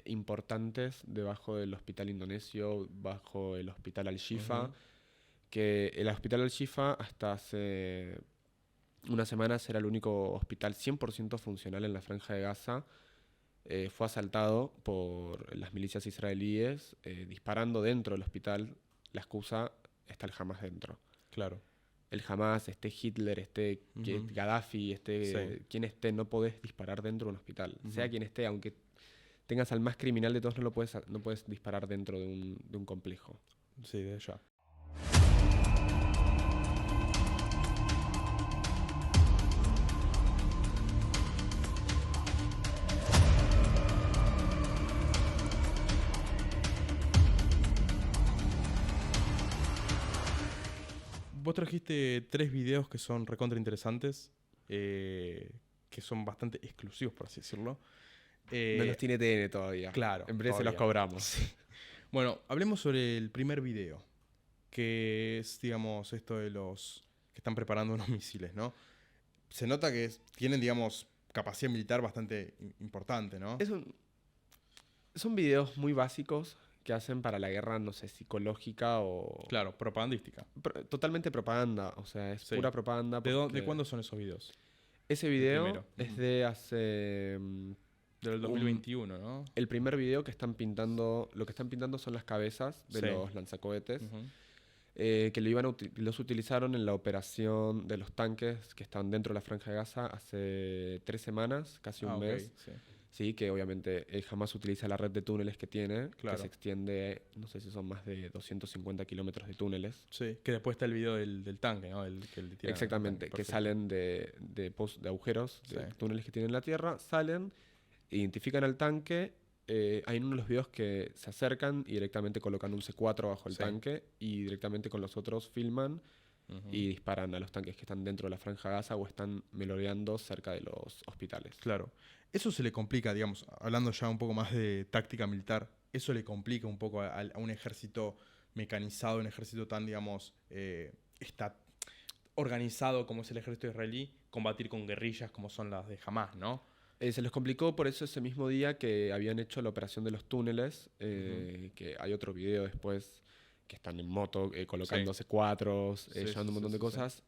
importantes debajo del hospital indonesio, bajo el hospital Al-Shifa, Ujú. que el hospital Al-Shifa hasta hace unas semanas era el único hospital 100% funcional en la Franja de Gaza. Fue asaltado por las milicias israelíes disparando dentro del hospital. La excusa está el Hamas dentro. Claro. El Hamas, Hitler, Ujú. Gaddafi, Sí. quien esté, no podés disparar dentro de un hospital. Ujú. Sea quien esté, aunque tengas al más criminal de todos, no puedes disparar dentro de un complejo. Sí, de ya. vos trajiste 3 videos que son recontra interesantes, que son bastante exclusivos, por así decirlo. No los tiene TN todavía. Claro. En breve se los todavía. cobramos. Sí. Bueno, hablemos sobre el primer video, que es, digamos, esto de los que están preparando unos misiles, ¿no? Se nota que tienen, digamos, capacidad militar bastante importante, ¿no? Son videos muy básicos que hacen para la guerra, no sé, psicológica o... Claro, propagandística. Totalmente propaganda, o sea, es Sí. pura propaganda. ¿De cuándo son esos videos? Ese video primero. es de hace... Del 2021, ¿no? El primer video que están pintando, lo que están pintando son las cabezas de Sí. los lanzacohetes, Ujú. que los utilizaron en la operación de los tanques que están dentro de la Franja de Gaza hace 3 semanas, casi un Ok, mes. sí. Sí, que obviamente jamás utiliza la red de túneles que tiene, Claro. que se extiende, no sé si son más de 250 kilómetros de túneles. Sí, que después está el video del tanque, ¿no? Que le tiran Exactamente, al tanque. que Perfecto. salen de agujeros, de Sí. túneles que tienen en la Tierra, salen, identifican al tanque. Hay uno de los videos que se acercan y directamente colocan un C4 bajo el Sí. tanque y directamente con los otros filman Ujú. y disparan a los tanques que están dentro de la Franja de Gaza o están merodeando cerca de los hospitales. Claro. Eso se le complica, digamos, hablando ya un poco más de táctica militar, eso le complica un poco a un ejército mecanizado, un ejército tan, digamos, está organizado como es el ejército israelí, combatir con guerrillas como son las de Hamas, ¿no? Se les complicó por eso ese mismo día que habían hecho la operación de los túneles, que hay otro video después que están en moto colocando Sí. C4, Sí, llevando un montón sí, de sí, cosas.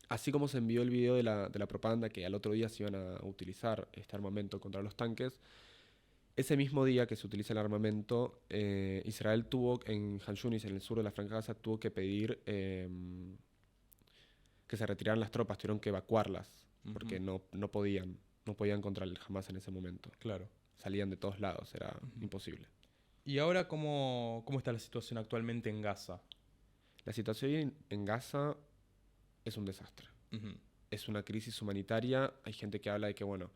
Así como se envió el video de la propaganda que al otro día se iban a utilizar este armamento contra los tanques, ese mismo día que se utiliza el armamento, Israel tuvo en Han Yunis, en el sur de la Franja de Gaza, tuvo que pedir que se retiraran las tropas, tuvieron que evacuarlas, porque Ujú. no podían contra el Hamas en ese momento. Claro. Salían de todos lados, era imposible. ¿Y ahora cómo está la situación actualmente en Gaza? La situación en Gaza es un desastre. Ujú. Es una crisis humanitaria. Hay gente que habla de que, bueno,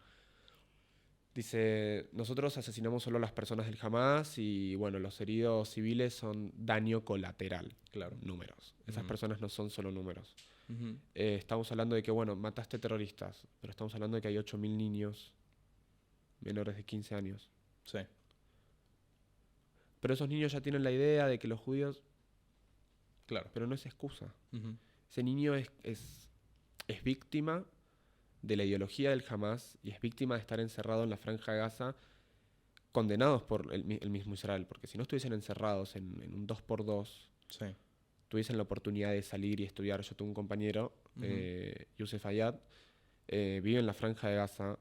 dice, nosotros asesinamos solo a las personas del Hamas y, bueno, los heridos civiles son daño colateral. Claro. Números. Esas Ujú. personas no son solo números. Ujú. Estamos hablando de que, bueno, mataste terroristas, pero estamos hablando de que hay 8.000 niños menores de 15 años. Sí. Pero esos niños ya tienen la idea de que los judíos... Claro. Pero no es excusa. Ujú. Ese niño es víctima de la ideología del Hamas y es víctima de estar encerrado en la Franja de Gaza, condenados por el mismo Israel. Porque si no estuviesen encerrados en un 2x2, Sí. tuviesen la oportunidad de salir y estudiar. Yo tengo un compañero, Ujú. Youssef Ayad, vive en la Franja de Gaza,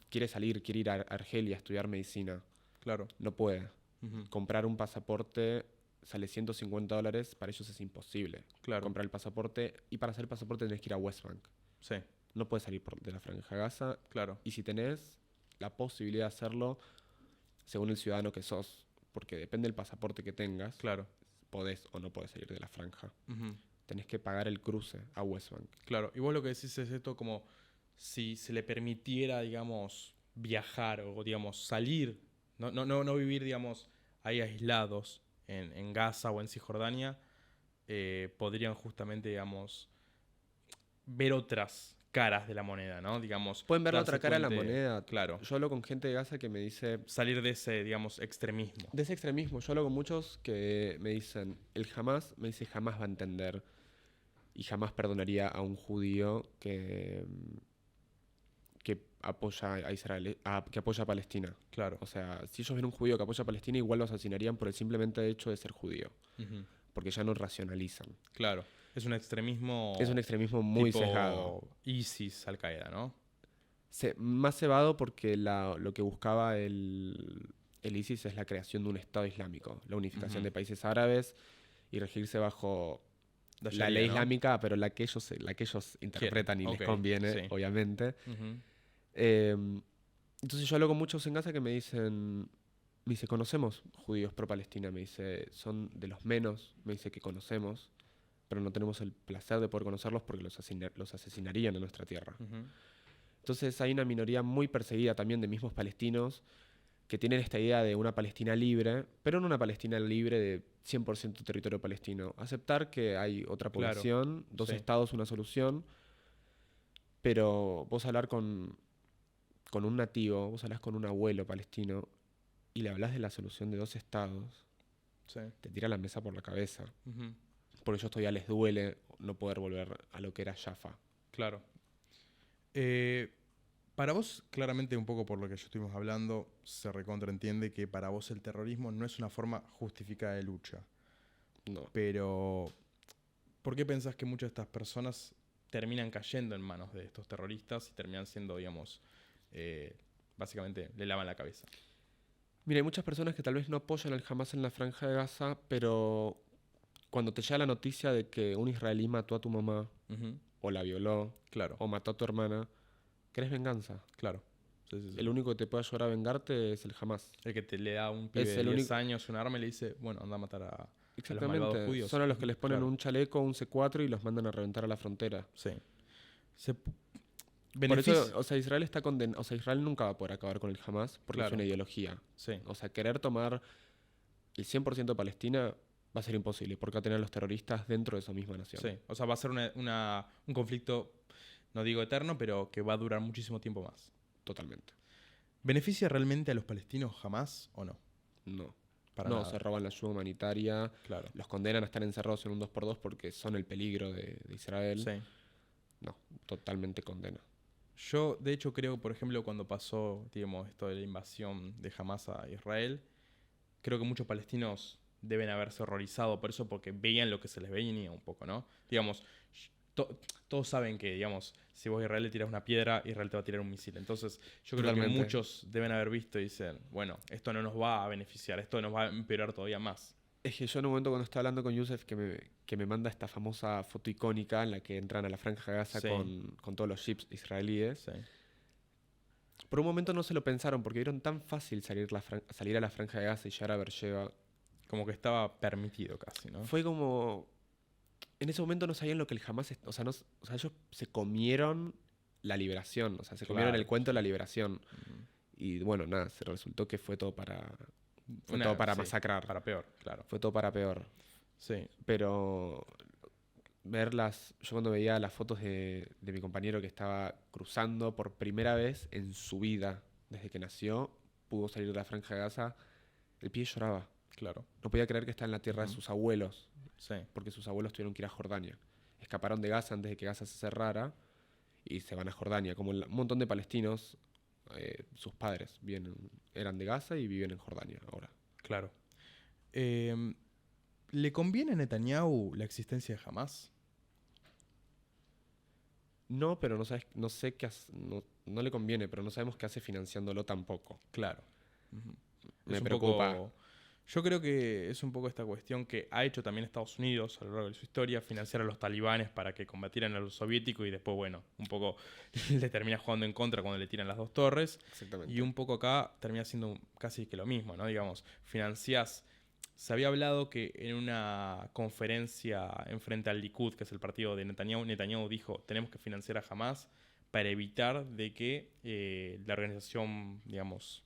quiere salir, quiere ir a Argelia a estudiar medicina. Claro. No puede. Ujú. Comprar un pasaporte sale $150, para ellos es imposible. Claro. Comprar el pasaporte, y para hacer el pasaporte tenés que ir a West Bank. Sí. No puedes salir de la Franja de Gaza. Claro. Y si tenés la posibilidad de hacerlo, según el ciudadano que sos, porque depende del pasaporte que tengas, Claro. podés o no podés salir de la franja. Ujú. Tenés que pagar el cruce a West Bank. Claro. Y vos lo que decís es esto como si se le permitiera, digamos, viajar o, digamos, salir, no vivir, digamos, ahí aislados en Gaza o en Cisjordania, podrían justamente, digamos, ver otras caras de la moneda, ¿no? Digamos, Pueden ver la darse otra cara de la cuenta- moneda. Claro. Yo hablo con gente de Gaza que me dice... Salir de ese, digamos, extremismo. De ese extremismo, yo hablo con muchos que me dicen, el Hamas, me dice, jamás va a entender y jamás perdonaría a un judío que apoya a Israel, que apoya a Palestina. Claro. O sea, si ellos ven un judío que apoya a Palestina, igual lo asesinarían por el simplemente hecho de ser judío, Ujú. porque ya no racionalizan. Claro. Es un extremismo. Es un extremismo muy tipo sesgado. ISIS, Al-Qaeda, ¿no? Más cebado porque lo que buscaba el ISIS es la creación de un Estado islámico, la unificación Ujú. de países árabes y regirse bajo La la Sharia, ley ¿no? islámica, pero la que ellos interpretan y Ok, les conviene, sí. obviamente. Ujú. Entonces yo hablo con muchos en Gaza que me dice, conocemos judíos pro Palestina, me dice, son de los menos, me dice que conocemos, pero no tenemos el placer de poder conocerlos porque los asesinarían en nuestra tierra. Ujú. Entonces hay una minoría muy perseguida también de mismos palestinos que tienen esta idea de una Palestina libre, pero no una Palestina libre de 100% territorio palestino. Aceptar que hay otra Claro, población, dos sí, estados, una solución, pero vos hablar con un nativo, vos hablas con un abuelo palestino y le hablas de la solución de dos estados, sí. te tira la mesa por la cabeza. Ujú, Porque ellos todavía les duele no poder volver a lo que era Jaffa. claro. Eh, para vos, claramente, un poco por lo que yo estuvimos hablando, se recontraentiende que para vos el terrorismo no es una forma justificada de lucha. No. Pero, ¿por qué pensás que muchas de estas personas terminan cayendo en manos de estos terroristas y terminan siendo, digamos, básicamente le lavan la cabeza? Mira, hay muchas personas que tal vez no apoyan al Hamas en la Franja de Gaza, pero cuando te llega la noticia de que un israelí mató a tu mamá, Ujú, o la violó, claro, o mató a tu hermana, querés venganza. claro. Sí, sí, sí. El único que te puede ayudar a vengarte es el Hamas. El que te le da a un pibe Es de el 10 único. años un arma y le dice, bueno, anda a matar a los malvados Exactamente. judíos. Son a los que les ponen Claro, un chaleco, un C4 y los mandan a reventar a la frontera. sí. Se pu- Por eso, beneficia- o sea, Israel está condenado. O sea, Israel nunca va a poder acabar con el Hamas porque es Claro, una ideología. sí, O sea, querer tomar el 100% de Palestina va a ser imposible porque va a tener a los terroristas dentro de esa misma nación. sí. O sea, va a ser un conflicto, no digo eterno, pero que va a durar muchísimo tiempo más. Totalmente. ¿Beneficia realmente a los palestinos jamás o no? No. Para No, nada. se roban la ayuda humanitaria, Claro. los condenan a estar encerrados en un 2x2 porque son el peligro de Israel. Sí. No, totalmente condena. Yo, de hecho, creo, por ejemplo, cuando pasó, digamos, esto de la invasión de Hamas a Israel, creo que muchos palestinos deben haberse horrorizado por eso, porque veían lo que se les venía un poco, ¿no? Digamos, todos saben que, digamos, si vos a Israel le tiras una piedra, Israel te va a tirar un misil. Entonces, yo creo que Totalmente. muchos deben haber visto y dicen, bueno, esto no nos va a beneficiar, esto nos va a empeorar todavía más. Es que yo en un momento cuando estaba hablando con Yusef que me manda esta famosa foto icónica en la que entran a la Franja de Gaza Sí. con todos los jeeps israelíes. Sí. Por un momento no se lo pensaron porque vieron tan fácil salir a la Franja de Gaza y llegar a Beersheba. Como que estaba permitido casi, ¿no? Fue como... En ese momento no sabían lo que el Hamas... O sea, o sea, ellos se comieron la liberación. O sea, se comieron Claro, el cuento de sí. la liberación. Mm. Y bueno, nada, se resultó que fue todo para... Fue Una- todo para sí, masacrar. Para peor, claro. Fue todo para peor. Sí, Pero yo cuando veía las fotos de mi compañero que estaba cruzando por primera vez en su vida, desde que nació, pudo salir de la Franja de Gaza, el pibe lloraba. claro. No podía creer que estaba en la tierra de Ujú. sus abuelos, Sí, porque sus abuelos tuvieron que ir a Jordania. Escaparon de Gaza antes de que Gaza se cerrara y se van a Jordania. Como un montón de palestinos, sus padres eran de Gaza y viven en Jordania ahora. claro. ¿Le conviene a Netanyahu la existencia de Hamas? No, pero no sé qué hace, no le conviene, pero no sabemos qué hace financiándolo tampoco. Claro. Ujú. Me Es un preocupa. poco. Yo creo que es un poco esta cuestión que ha hecho también Estados Unidos a lo largo de su historia, financiar a los talibanes para que combatieran a los soviéticos y después, bueno, un poco le termina jugando en contra cuando le tiran las dos torres. Exactamente. Y un poco acá termina siendo casi que lo mismo, ¿no? Digamos, financiás. Se había hablado que en una conferencia en frente al Likud, que es el partido de Netanyahu, Netanyahu dijo, tenemos que financiar a Hamas para evitar de que la organización, digamos,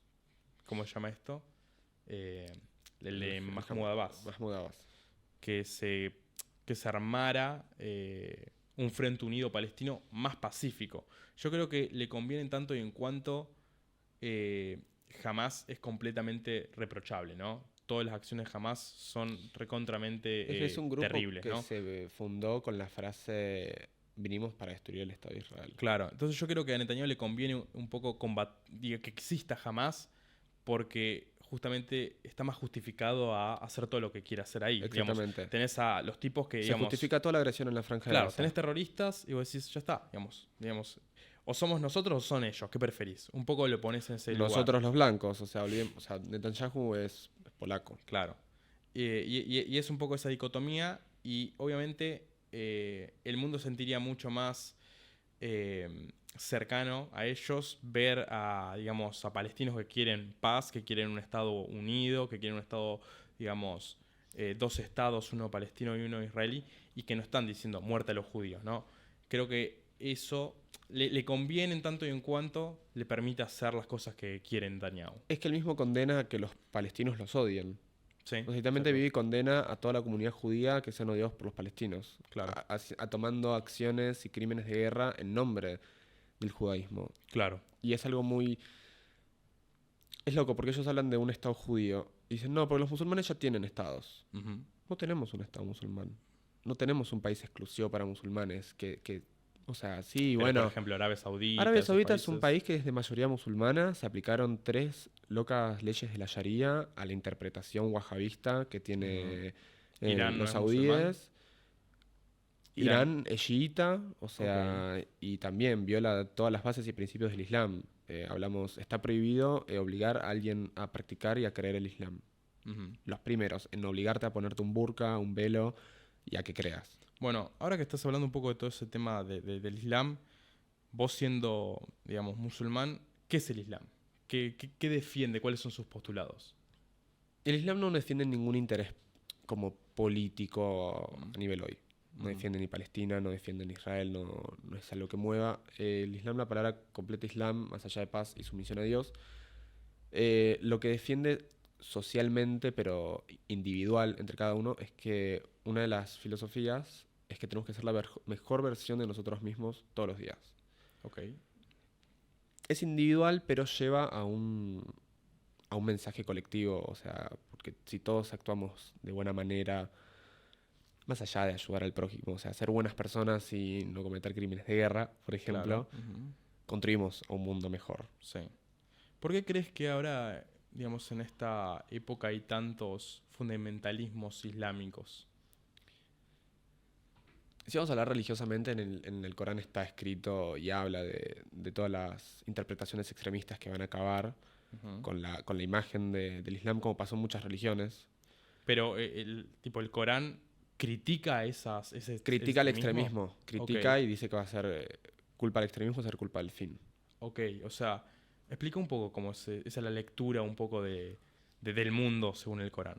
¿cómo se llama esto? El de Mahmoud Abbas, Mahmoud Abbas. que se armara un frente unido palestino más pacífico. Yo creo que le conviene en tanto y en cuanto Hamas es completamente reprochable, ¿no? Todas las acciones de Hamas son recontramente Es un grupo terribles, que ¿no? se fundó con la frase vinimos para destruir el Estado de Israel. Claro, entonces yo creo que a Netanyahu le conviene un poco que exista Hamas porque justamente está más justificado a hacer todo lo que quiera hacer ahí. Digamos, Exactamente. tenés a los tipos que, Se digamos... justifica toda la agresión en la Franja de Claro, Gaza. tenés terroristas y vos decís, ya está, digamos, o somos nosotros o son ellos, ¿qué preferís? Un poco lo pones en ese lugar. Nosotros los blancos, o sea, Netanyahu es polaco. Claro. Y es un poco esa dicotomía y obviamente el mundo sentiría mucho más cercano a ellos ver a, digamos, a palestinos que quieren paz, que quieren un Estado unido, que quieren un Estado, digamos, dos estados, uno palestino y uno israelí, y que no están diciendo muerte a los judíos, ¿no? Creo que eso le conviene en tanto y en cuanto le permite hacer las cosas que quiere Netanyahu. Es que él mismo condena que los palestinos los odien. Sí, Básicamente vive y condena a toda la comunidad judía que sean odiados por los palestinos. Claro. A tomando acciones y crímenes de guerra en nombre del judaísmo. Claro. Y es algo muy... Es loco, porque ellos hablan de un estado judío. Y dicen, no, porque los musulmanes ya tienen estados. Ujú. No tenemos un estado musulmán. No tenemos un país exclusivo para musulmanes. O sea, sí, Pero, bueno... por ejemplo, Arabia Saudita. Arabia esos Saudita es un países. país que es de mayoría musulmana. Se aplicaron 3 locas leyes de la Sharia a la interpretación wahabista que tiene Irán no los es musulmán. saudíes. Irán es chiita, o sea, Ok. y también viola todas las bases y principios del Islam. Está prohibido obligar a alguien a practicar y a creer el Islam. Ujú. Los primeros, en obligarte a ponerte un burka, un velo y a que creas. Bueno, ahora que estás hablando un poco de todo ese tema del Islam, vos siendo, digamos, musulmán, ¿qué es el Islam? ¿Qué defiende? ¿Cuáles son sus postulados? El Islam no defiende ningún interés como político a nivel hoy. No Ujú. defiende ni Palestina, no defiende ni Israel, no es algo que mueva. El Islam, la palabra completa Islam, más allá de paz y sumisión a Dios, lo que defiende socialmente, pero individual entre cada uno, es que una de las filosofías es que tenemos que ser la mejor versión de nosotros mismos todos los días. Ok. Es individual, pero lleva a un mensaje colectivo, o sea, porque si todos actuamos de buena manera, más allá de ayudar al prójimo, o sea, ser buenas personas y no cometer crímenes de guerra, por ejemplo, Claro. Ujú. contribuimos a un mundo mejor. Sí. ¿Por qué crees que ahora, digamos, en esta época hay tantos fundamentalismos islámicos? Si vamos a hablar religiosamente, en el Corán está escrito y habla de todas las interpretaciones extremistas que van a acabar Ujú. con la imagen del Islam, como pasó en muchas religiones. Pero el Corán critica ese Critica el extremismo. extremismo, critica Ok. y dice que va a ser culpa del extremismo, ser culpa del fin. Ok, o sea, explica un poco cómo esa es la lectura un poco del mundo según el Corán.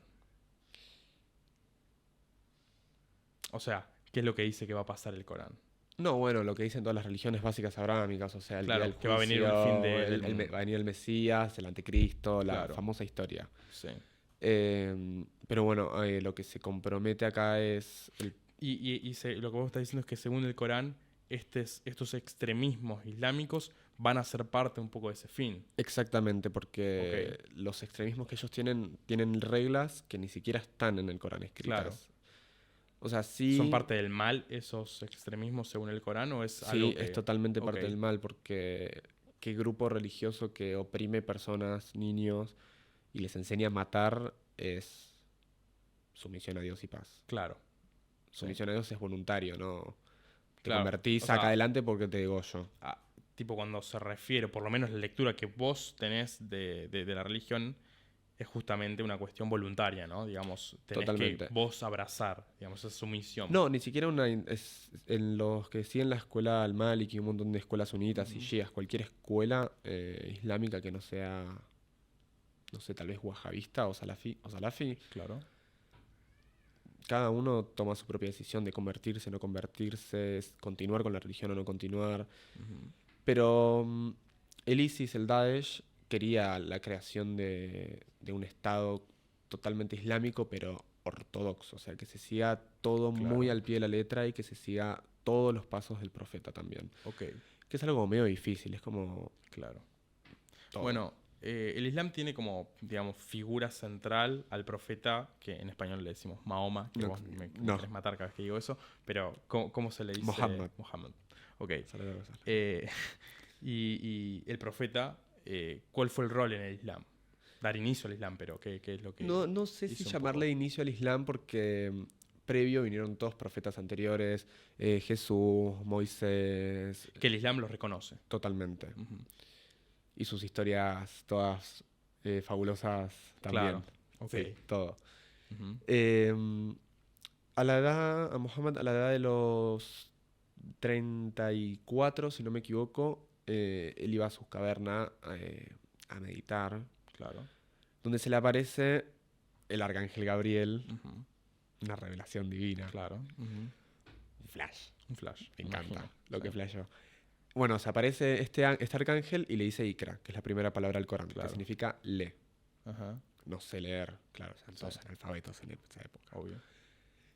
O sea, ¿qué es lo que dice que va a pasar el Corán? No, bueno, lo que dicen todas las religiones básicas abrámicas, o sea, el día Claro, del que va a venir el juicio, fin del mundo. va a venir el Mesías, el anticristo, la Claro, famosa historia. sí. Pero bueno, lo que se compromete acá es... Lo que vos estás diciendo es que según el Corán, estos extremismos islámicos van a ser parte un poco de ese fin. Exactamente, porque Ok. los extremismos que ellos tienen reglas que ni siquiera están en el Corán escritas. Claro. O sea, ¿Son sí, parte del mal esos extremismos según el Corán o es sí, algo que... es totalmente parte Ok, del mal, porque qué grupo religioso que oprime personas, niños, y les enseña a matar es sumisión a Dios y paz. claro, sí, Sumisión a Dios es voluntario, ¿no? Te claro. convertís, O saca sea, adelante porque te degollo. tipo cuando se refiere, por lo menos la lectura que vos tenés de la religión, es justamente una cuestión voluntaria, ¿no? Digamos, tenés Totalmente. que vos abrazar, digamos, esa sumisión. No, ni siquiera en los que siguen la escuela al-Maliki y un montón de escuelas sunitas y Ujú. shias, cualquier escuela islámica que no sea, no sé, tal vez wahabista o salafi, Claro. cada uno toma su propia decisión de convertirse, no convertirse, continuar con la religión o no continuar. Ujú. Pero el ISIS, el Daesh, quería la creación de un Estado totalmente islámico, pero ortodoxo. O sea, que se siga todo muy Claro. al pie de la letra y que se siga todos los pasos del profeta también. Ok, Que es algo medio difícil, es como claro. todo. Bueno, el Islam tiene como, digamos, figura central al profeta, que en español le decimos Mahoma, que No, vos me no. querés matar cada vez que digo eso, pero ¿cómo se le dice? Mohammed. Mohammed. Ok. Salud, salud. Eh, y el profeta, ¿cuál fue el rol en el Islam? Dar inicio al Islam, pero ¿qué es lo que No sé si hizo un llamarle poco? inicio al Islam porque previo vinieron todos profetas anteriores, Jesús, Moisés, Que el Islam lo reconoce. totalmente. Ujú. Y sus historias todas fabulosas también. Claro. Ok. Sí, todo. Ujú. A Muhammad, a la edad de los 34, si no me equivoco, él iba a su caverna a meditar, Claro. donde se le aparece el arcángel Gabriel, Ujú. una revelación divina. Claro. Ujú. flash. Un flash. Me encanta imagino. lo que Sí. flashó. Bueno, se aparece este arcángel y le dice Ikra, que es la primera palabra del Corán, Claro. que significa lee. Ajá, No sé leer, claro, eran todos Sí. analfabetos en esa época. obvio.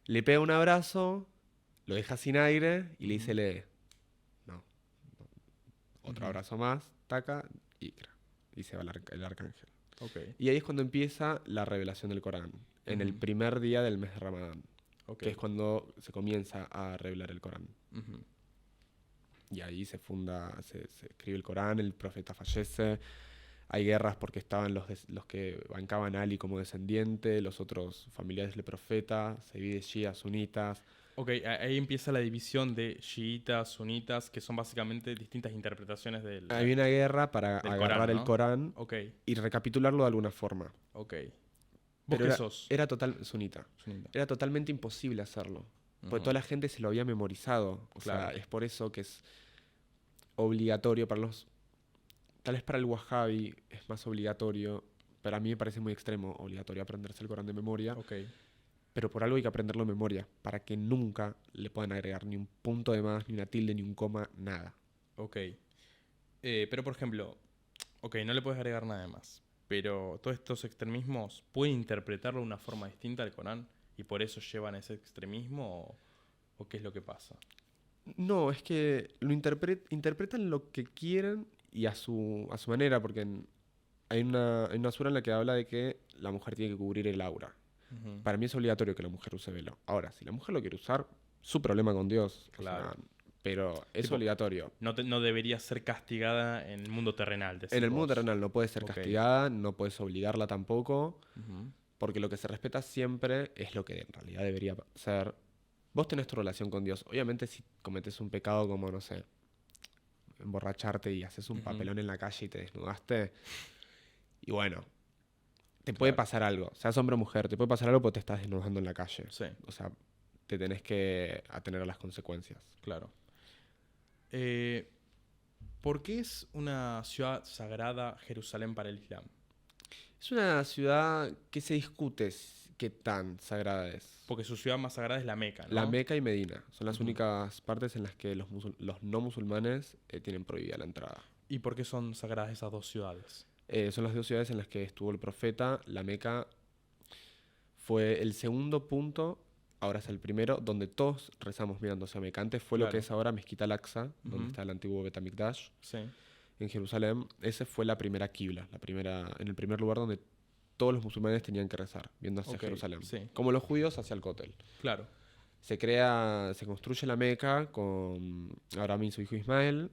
Le pega un abrazo, lo deja sin aire y le dice Ujú. lee. No. Otro Ujú. abrazo más, taca, Ikra. Y se va el arcángel. Ok, Y ahí es cuando empieza la revelación del Corán, en el Ujú. primer día del mes de Ramadán, ok. que es cuando se comienza a revelar el Corán. Ujú. Y ahí se escribe el Corán, el profeta fallece, hay guerras porque estaban los que bancaban a Ali como descendiente, los otros familiares del profeta, se divide chiítas, sunitas. Ok, ahí empieza la división de chiitas, sunitas, que son básicamente distintas interpretaciones del, Hay una guerra para del agarrar Corán, el ¿no? Corán Ok, y recapitularlo de alguna forma. ok. ¿Vos Pero qué era, sos? era total, sunita. Sunita. Era totalmente imposible hacerlo. Porque Ujú. toda la gente se lo había memorizado. O sea, Claro. es por eso que es obligatorio para los... Tal vez para el Wahhabi es más obligatorio, pero a mí me parece muy extremo, obligatorio aprenderse el Corán de memoria. Ok, Pero por algo hay que aprenderlo de memoria, para que nunca le puedan agregar ni un punto de más, ni una tilde, ni un coma, nada. ok. Pero por ejemplo, ok, no le puedes agregar nada más. Pero todos estos extremismos pueden interpretarlo de una forma distinta al Corán y por eso llevan a ese extremismo o qué es lo que pasa. No, es que lo interpretan lo que quieren y a su manera, porque hay una sura en la que habla de que la mujer tiene que cubrir el aura. Ujú. Para mí es obligatorio que la mujer use velo. Ahora, si la mujer lo quiere usar, su problema con Dios. O Claro. sea, pero es Tipo, obligatorio. No debería ser castigada en el mundo terrenal, decís En el mundo vos. terrenal no puede ser Ok. castigada, no puedes obligarla tampoco, Ujú. porque lo que se respeta siempre es lo que en realidad debería ser. Vos tenés tu relación con Dios. Obviamente si cometes un pecado como, no sé, emborracharte y haces un Ujú. papelón en la calle y te desnudaste, y bueno, te puede Claro. pasar algo. Seas hombre o mujer, te puede pasar algo porque te estás desnudando en la calle. Sí, O sea, te tenés que atener a las consecuencias. claro. Eh, ¿Por qué es una ciudad sagrada Jerusalén para el Islam? Es una ciudad que se discute qué tan sagrada es. Porque su ciudad más sagrada es la Meca, ¿no? La Meca y Medina son las Ujú. únicas partes en las que los no musulmanes tienen prohibida la entrada. ¿Y por qué son sagradas esas dos ciudades? Son las dos ciudades en las que estuvo el profeta. La Meca fue el segundo punto, ahora es el primero, donde todos rezamos mirando hacia Meca. Antes fue lo que Claro. es ahora Mezquita Al-Aqsa, donde Ujú. está el antiguo Betamikdash, Sí, en Jerusalén. Ese fue la primera qibla, en el primer lugar donde todos los musulmanes tenían que rezar, viendo hacia Ok, Jerusalén. sí. Como los judíos hacia el Kotel. claro. Se construye la Meca con Abraham y su hijo Ismael.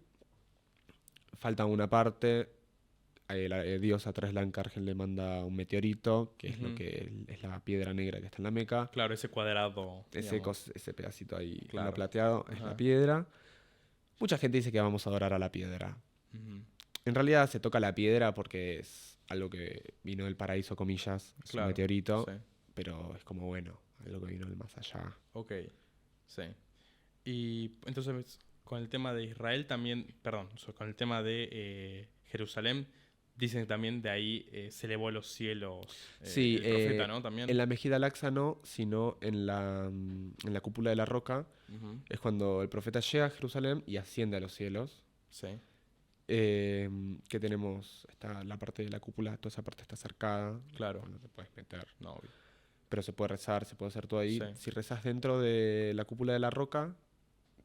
Falta una parte. Dios a través del Arcángel le manda un meteorito, que es lo Ujú. que es la piedra negra que está en la Meca. Claro, ese cuadrado. Digamos. Ese pedacito ahí en Claro. lo plateado es Ajá. la piedra. Mucha gente dice que vamos a adorar a la piedra. Ujú. En realidad se toca la piedra porque es algo que vino del paraíso, comillas, es Claro, un meteorito, Sí. pero es como bueno, algo que vino del más allá. Ok, sí. Y entonces, con el tema de Israel también, perdón, con el tema de Jerusalén, dicen que también de ahí se elevó a los cielos Sí, el profeta, ¿no? También. en la Mejida Al-Aqsa no, sino en la cúpula de la roca, Ujú. es cuando el profeta llega a Jerusalén y asciende a los cielos. Sí, Que tenemos, está la parte de la cúpula, toda esa parte está cercada, claro. no te puedes meter, No, obvio. pero se puede rezar, se puede hacer todo ahí. Sí. Si rezas dentro de la cúpula de la roca,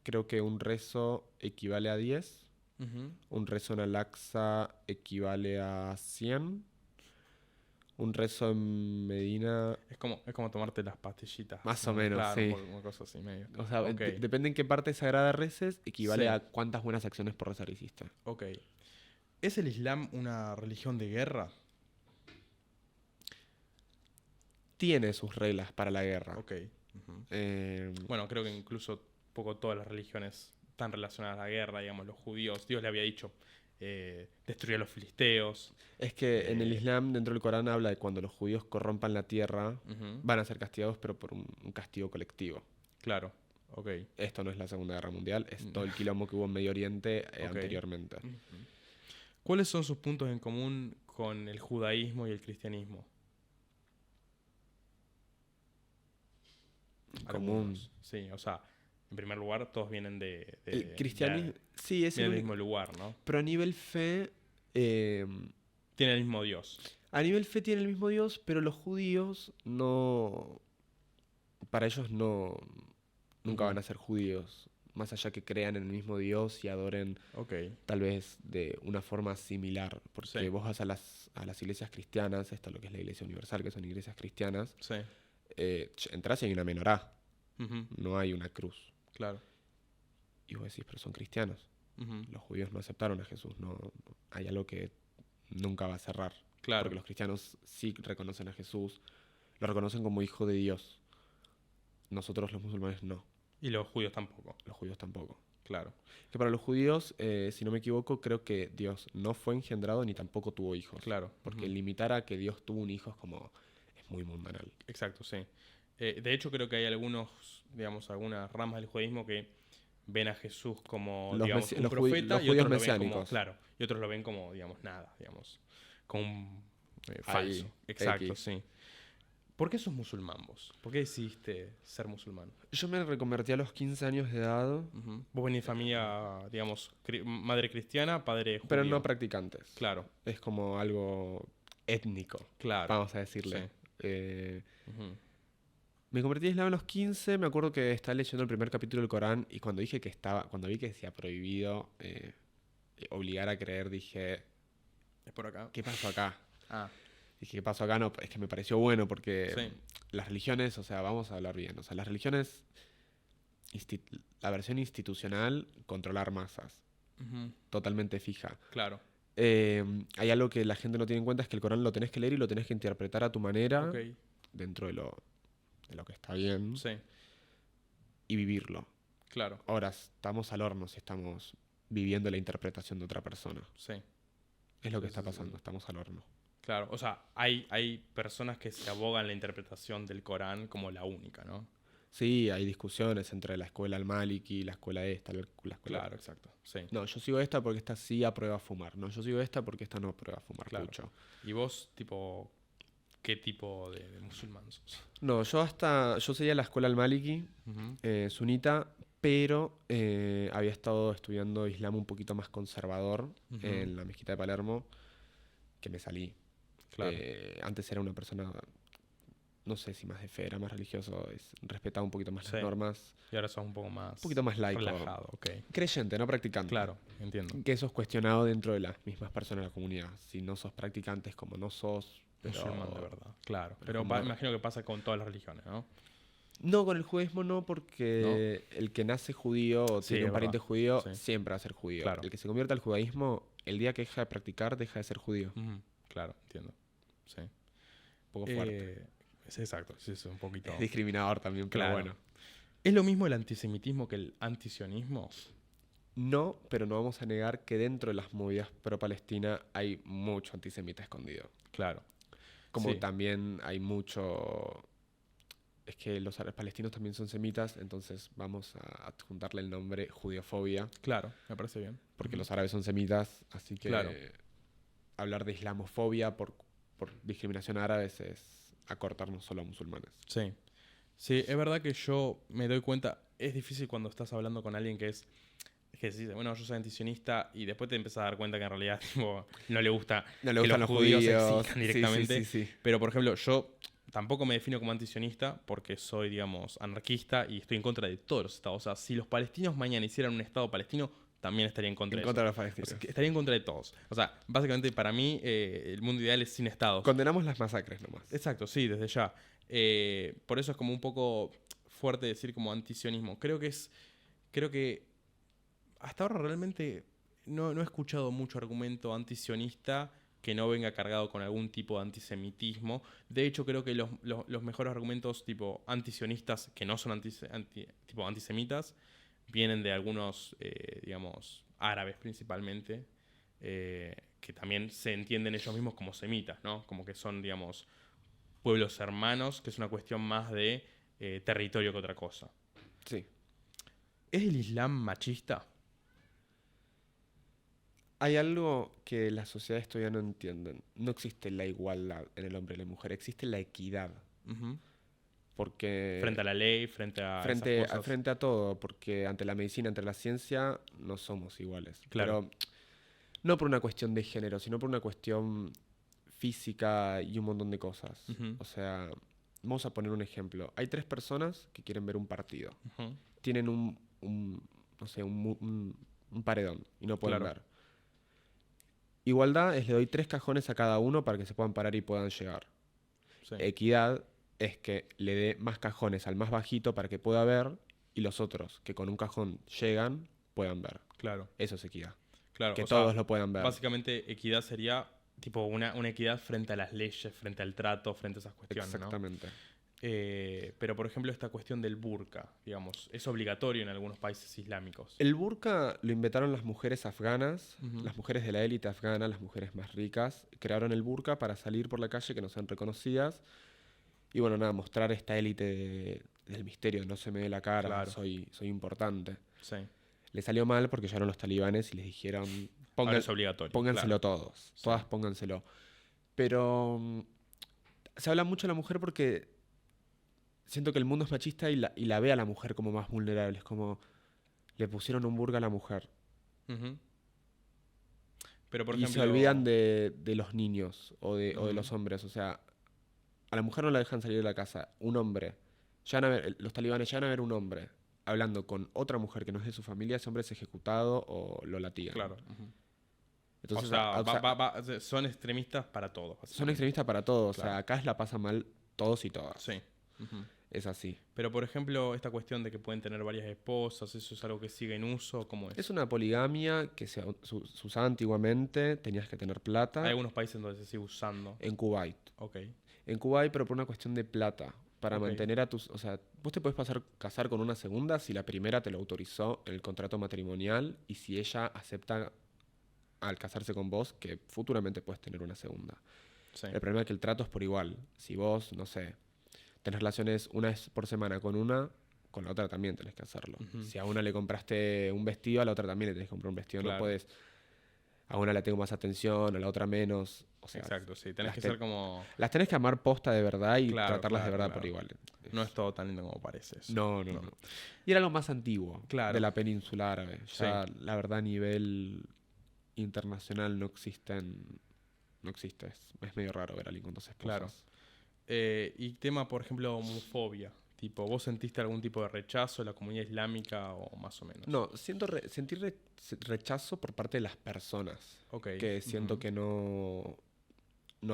creo que un rezo equivale a 10, Ujú. un rezo en Al-Aqsa equivale a 100, un rezo en Medina, Es como tomarte las pastillitas. más así, o menos, claro, sí. una cosa así medio. O sea, Ok, depende en qué parte sagrada reces, equivale Sí. a cuántas buenas acciones por rezar hiciste. ok. ¿Es el Islam una religión de guerra? Tiene sus reglas para la guerra. Ok. Ujú. Eh, Bueno, creo que incluso un poco todas las religiones están relacionadas a la guerra, digamos, los judíos. Dios le había dicho, destruir a los filisteos. Es que en el Eh, Islam, dentro del Corán, habla de cuando los judíos corrompan la tierra, Ujú. van a ser castigados, pero por un castigo colectivo. Claro, ok. Esto no es la Segunda Guerra Mundial, es todo el quilombo que hubo en Medio Oriente Ok. anteriormente. Ujú. ¿Cuáles son sus puntos en común con el judaísmo y el cristianismo? Común. Algunos. Sí, o sea, En primer lugar, todos vienen El cristianismo, sí, es vienen el del único. mismo lugar, ¿no? Pero a nivel fe, Tienen el mismo Dios. a nivel fe tiene el mismo Dios, pero los judíos no, para ellos no, nunca Ujú. van a ser judíos, más allá que crean en el mismo Dios y adoren Ok, tal vez de una forma similar, porque sí, vos vas a las iglesias cristianas, esto es lo que es la iglesia universal, que son iglesias cristianas, sí. entras y hay una menorá, Ujú. no hay una cruz. Claro. Y vos decís, pero son cristianos. Ujú. Los judíos no aceptaron a Jesús, hay algo que nunca va a cerrar. Claro. Porque los cristianos sí reconocen a Jesús, lo reconocen como hijo de Dios. Nosotros los musulmanes no, Y los judíos tampoco. los judíos tampoco. Claro. Que para los judíos, si no me equivoco, creo que Dios no fue engendrado ni tampoco tuvo hijos. Claro. Porque Ujú. limitar a que Dios tuvo un hijo es como, es muy mundanal. Exacto, sí. De hecho, creo que hay algunas ramas del judaísmo que ven a Jesús como, Los, digamos, un los profeta los y judíos otros lo ven como, mesiánicos. claro, y otros lo ven como, digamos, nada, digamos, como un Ahí, falso. Exacto, X. sí. ¿Por qué sos musulmán vos? ¿Por qué decidiste ser musulmán? Yo me reconvertí a los 15 años de edad, Ujú. Vos venís de familia, digamos, madre cristiana, padre pero no judío. practicantes. Claro, Es como algo étnico, claro. vamos a Sí. decirle. Ujú. Me convertí en islam a los 15, me acuerdo que estaba leyendo el primer capítulo del Corán y cuando vi que decía prohibido obligar a creer, dije, ¿Es por acá? ¿qué pasó acá? Ah, Dije, ¿qué pasó acá? No, es que me pareció bueno porque sí. las religiones, o sea, vamos a hablar bien, o sea, las religiones, la versión institucional, controlar masas, Ujú. totalmente fija. Claro. Hay algo que la gente no tiene en cuenta, es que el Corán lo tenés que leer y lo tenés que interpretar a tu manera, Ok. dentro de lo que está bien, Sí, y vivirlo. claro. Ahora estamos al horno si estamos viviendo la interpretación de otra persona. Sí. Es lo que Sí, está sí, sí, pasando, sí. estamos al horno. Claro, o sea, hay personas que se abogan la interpretación del Corán como la única, ¿no? Sí, hay discusiones entre la escuela al-Maliki, la escuela esta, la escuela... Claro, exacto. Sí, No, yo sigo esta porque esta sí aprueba fumar. No, yo sigo esta porque esta no aprueba fumar claro. mucho. ¿Y vos, tipo, qué tipo de musulmán sos? No, yo seguía la escuela al-Maliki, Ujú. sunita, pero había estado estudiando islam un poquito más conservador Ujú. en la mezquita de Palermo, que me salí. Claro. Antes era una persona, no sé si más de fe, era más religioso, respetaba un poquito más Sí. las normas, Y ahora sos un poco más... un poquito más laico. relajado, ok. Creyente, no practicante. Claro, entiendo. Que eso es cuestionado dentro de las mismas personas de la comunidad. Si no sos practicante es como no sos, pero... Musulmán de verdad, claro. pero Pero como- imagino que pasa con todas las religiones, ¿no? No, con el judaísmo no, porque el que nace judío o Sí, tiene es un pariente verdad. judío Sí. siempre va a ser judío. Claro. El que se convierte al judaísmo, el día que deja de practicar, deja de ser judío. Ujú. Claro, entiendo. Sí. Un poco fuerte. Es exacto, sí, es un poquito... Es discriminador también, pero Claro. bueno. ¿Es lo mismo el antisemitismo que el antisionismo? No, pero no vamos a negar que dentro de las movidas pro-Palestina hay mucho antisemita escondido. Claro. Como Sí. también hay mucho... Es que los árabes palestinos también son semitas, entonces vamos a adjuntarle el nombre judiofobia, Claro, me parece bien. porque Ujú. los árabes son semitas, así que Claro. hablar de islamofobia por discriminación a árabes es acortarnos solo a musulmanes. Sí. Sí, es verdad que yo me doy cuenta, es difícil cuando estás hablando con alguien que dice, bueno, yo soy antisionista y después te empiezas a dar cuenta que en realidad tipo, no le gusta No le que gustan los los judíos judíos. existan directamente. Sí. Pero, por ejemplo, yo tampoco me defino como antisionista porque soy, digamos, anarquista y estoy en contra de todos los estados. O sea, si los palestinos mañana hicieran un estado palestino, también estaría en contra En de contra de eso. los O palestinos. sea, que estaría en contra de todos. O sea, básicamente para mí el mundo ideal es sin estados. Condenamos las masacres nomás. Exacto, sí, desde ya. Por eso es como un poco fuerte decir como antisionismo. Creo que hasta ahora realmente no he escuchado mucho argumento antisionista que no venga cargado con algún tipo de antisemitismo. De hecho, creo que los mejores argumentos tipo antisionistas que no son tipo antisemitas vienen de algunos, digamos, árabes principalmente, que también se entienden ellos mismos como semitas, ¿no? Como que son, digamos, pueblos hermanos, que es una cuestión más de territorio que otra cosa. Sí. ¿Es el Islam machista? Hay algo que las sociedades todavía no entienden. No existe la igualdad en el hombre y la mujer, existe la equidad. Ujú. Porque Frente a la ley, frente a esas cosas. frente a todo, porque ante la medicina, ante la ciencia, no somos iguales. Claro. Pero no por una cuestión de género, sino por una cuestión física y un montón de cosas. Ujú, O sea, vamos a poner un ejemplo. Hay 3 personas que quieren ver un partido. ujú. Tienen no sé, un paredón y no pueden Claro. ver. Igualdad es le doy 3 cajones a cada uno para que se puedan parar y puedan llegar. Sí, Equidad es que le dé más cajones al más bajito para que pueda ver y los otros que con un cajón llegan puedan ver. claro. Eso es equidad. Claro, Que o sea, todos lo puedan ver. básicamente equidad sería tipo una equidad frente a las leyes, frente al trato, frente a esas cuestiones, ¿no? Exactamente. Pero, por ejemplo, esta cuestión del burka, digamos, es obligatorio en algunos países islámicos. El burka lo inventaron las mujeres afganas, Ujú. las mujeres de la élite afgana, las mujeres más ricas. Crearon el burka para salir por la calle que no sean reconocidas. Y bueno, nada, mostrar esta élite del misterio, no se me ve la cara, Claro. soy importante. Sí. Le salió mal porque llegaron los talibanes y les dijeron, Ahora es obligatorio. pónganselo claro. todos, Sí. todas pónganselo. Pero se habla mucho de la mujer porque siento que el mundo es machista y la ve a la mujer como más vulnerable. Es como, le pusieron un burka a la mujer. Ujú. Pero, por Y ejemplo. se olvidan de los niños o de Ujú. los hombres. O sea, a la mujer no la dejan salir de la casa. Un hombre. Los talibanes llegan a ver un hombre hablando con otra mujer que no es de su familia. Ese hombre es ejecutado o lo latigan. Claro. Ujú. Entonces, o sea, son extremistas para todos. son Básicamente. extremistas para todos. Claro. O sea, acá la pasan mal todos y todas. Sí. Ujú. Es así. Pero, por ejemplo, esta cuestión de que pueden tener varias esposas, ¿eso es algo que sigue en uso? ¿Cómo es? Es una poligamia que se usaba antiguamente. Tenías que tener plata. Hay algunos países donde se sigue usando. En Kuwait. Ok. En Kuwait, pero por una cuestión de plata. Para Ok. mantener a tus... O sea, vos te podés casar con una segunda si la primera te lo autorizó en el contrato matrimonial y si ella acepta al casarse con vos que futuramente puedes tener una segunda. Sí. El problema es que el trato es por igual. Si vos, no sé, tenés relaciones una vez por semana con una, con la otra también tenés que hacerlo. Ujú. Si a una le compraste un vestido, a la otra también le tenés que comprar un vestido. Claro. No puedes... A una le tengo más atención, a la otra menos. O sea, Exacto, sí. Tenés las que te- ser como. las tenés que amar posta de verdad y Claro, tratarlas de claro, verdad claro. por igual. No es todo tan lindo como parece eso. No. Y era algo más antiguo Claro. de la península árabe. Ya, Sí. la verdad, a nivel internacional no existe. Es medio raro ver a alguien con 2 esposas. Claro. Y tema, por ejemplo, homofobia. Tipo, ¿vos sentiste algún tipo de rechazo de la comunidad islámica o más o menos? No, sentí rechazo por parte de las personas. Ok. Que siento Ujú. que no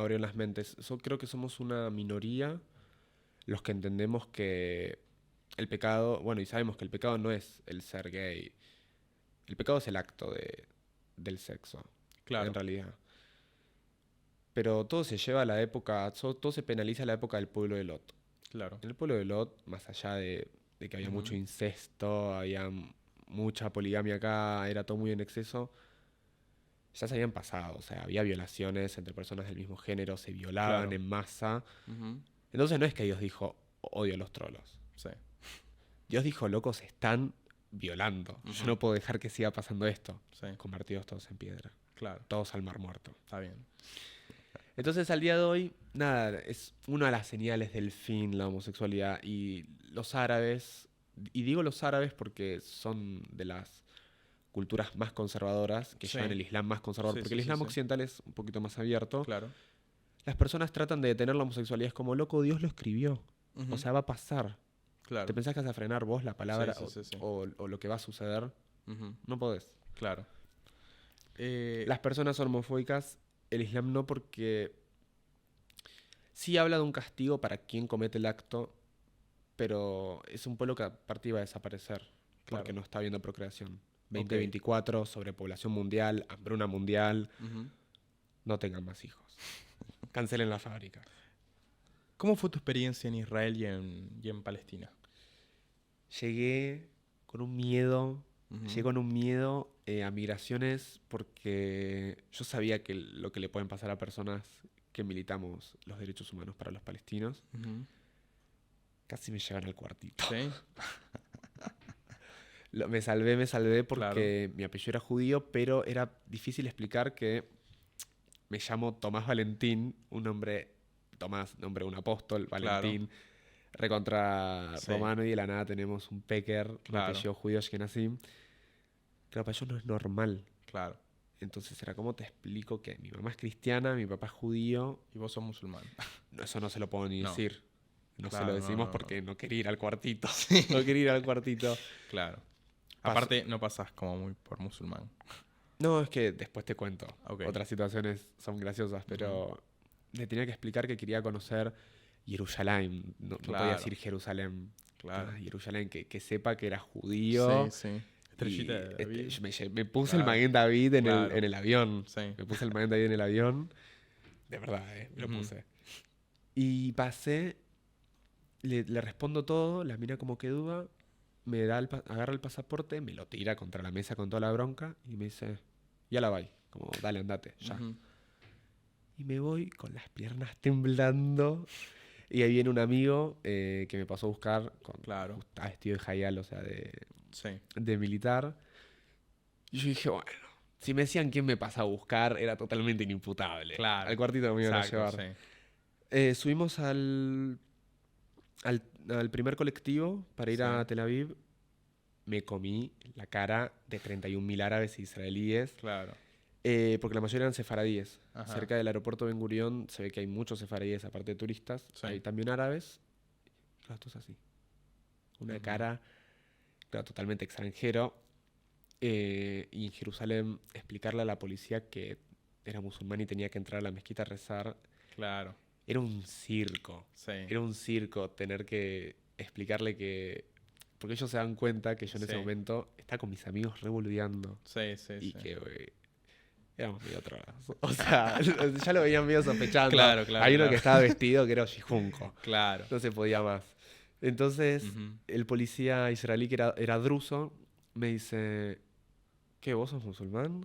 abrieron las mentes. Creo que somos una minoría los que entendemos que el pecado, bueno, y sabemos que el pecado no es el ser gay. El pecado es el acto del sexo, Claro. en realidad. Pero todo se lleva a la época, todo se penaliza a la época del pueblo de Lot. Claro. En el pueblo de Lot, más allá de que había Ujú. mucho incesto, había mucha poligamia acá, era todo muy en exceso, ya se habían pasado. O sea, había violaciones entre personas del mismo género, se violaban Claro. en masa. Ujú. Entonces no es que Dios dijo, odio a los trolos. Sí. Dios dijo, locos, se están violando. Yo Ujú. no puedo dejar que siga pasando esto. Sí. Convertidos todos en piedra. Claro. Todos al mar muerto. Está bien. Entonces al día de hoy, nada, es una de las señales del fin la homosexualidad. Y los árabes, y digo los árabes porque son de las culturas más conservadoras, que Sí. llevan el islam más conservador, Sí, porque sí, el sí, islam sí. occidental es un poquito más abierto. Claro. Las personas tratan de detener la homosexualidad, es como, loco, Dios lo escribió. Ujú. O sea, va a pasar. Claro. ¿Te pensás que vas a frenar vos la palabra Sí, sí, sí. o lo que va a suceder? Ujú. No podés. Claro. Las personas son homofóbicas, el islam no, porque sí habla de un castigo para quien comete el acto, pero es un pueblo que aparte iba a desaparecer porque Claro. no está habiendo procreación. 2024, sobrepoblación mundial, hambruna mundial, Ujú. no tengan más hijos. Cancelen la fábrica. ¿Cómo fue tu experiencia en Israel y en Palestina? Llegué con un miedo, Ujú. llegué con un miedo a migraciones porque yo sabía que lo que le pueden pasar a personas que militamos los derechos humanos para los palestinos, Ujú. casi me llevan al cuartito. Sí. Me salvé porque mi apellido era judío, pero era difícil explicar que me llamo Tomás Valentín, un nombre, Tomás, nombre de un apóstol, Valentín, recontra Sí. romano y de la nada tenemos un Pecker, un Claro. apellido judío Ashkenazim. Claro, para ellos no es normal. Claro. Entonces era como te explico que mi mamá es cristiana, mi papá es judío. Y vos sos musulmán. No, eso no se lo puedo ni No. decir. No se Claro, lo no, decimos no, porque no. no quería ir al cuartito. No quería ir al cuartito. Claro. Pas- Aparte, no pasás como muy por musulmán. No, es que después te cuento. Ok. Otras situaciones son graciosas, pero le tenía que explicar que quería conocer Jerusalén. No podía Claro. decir Jerusalén. Claro. Jerusalén, que sepa que era judío. Sí, sí. Estrellita de David. Me puse Claro. el Maguen David Claro. en el avión. Sí. Me puse el Maguen David en el avión. De verdad, me lo Ujú. puse. Y pasé, le respondo todo, la mina como que duda, me da agarra el pasaporte, me lo tira contra la mesa con toda la bronca y me dice, ya la voy, como dale, andate, ya. Ujú. Y me voy con las piernas temblando. Y ahí viene un amigo que me pasó a buscar, Claro. estaba vestido de jaial, o sea, Sí. de militar. Y yo dije, bueno, si me decían quién me pasa a buscar, era totalmente inimputable. Claro. Al cuartito me iban a Exacto, llevar. sí. Subimos al primer colectivo para ir Sí. a Tel Aviv. Me comí la cara de 31.000 árabes e israelíes, Claro. porque la mayoría eran sefaradíes. Ajá. Cerca del aeropuerto Ben Gurión se ve que hay muchos sefaradíes, aparte de turistas. Sí. Hay también árabes. Claro, esto es así. Una Ujú. cara, claro, totalmente extranjero. Y en Jerusalén explicarle a la policía que era musulmán y tenía que entrar a la mezquita a rezar. Claro. Era un circo. Sí. Era un circo tener que explicarle que... Porque ellos se dan cuenta que yo en ese Sí. momento estaba con mis amigos revolviando. Sí, sí, Y sí. que éramos medio drogados. O sea, ya lo veían medio sospechando. Claro, claro, Hay uno claro. que estaba vestido que era Ojijunko. Claro. No se podía más. Entonces, Ujú. el policía israelí que era druso me dice, ¿qué, vos sos musulmán?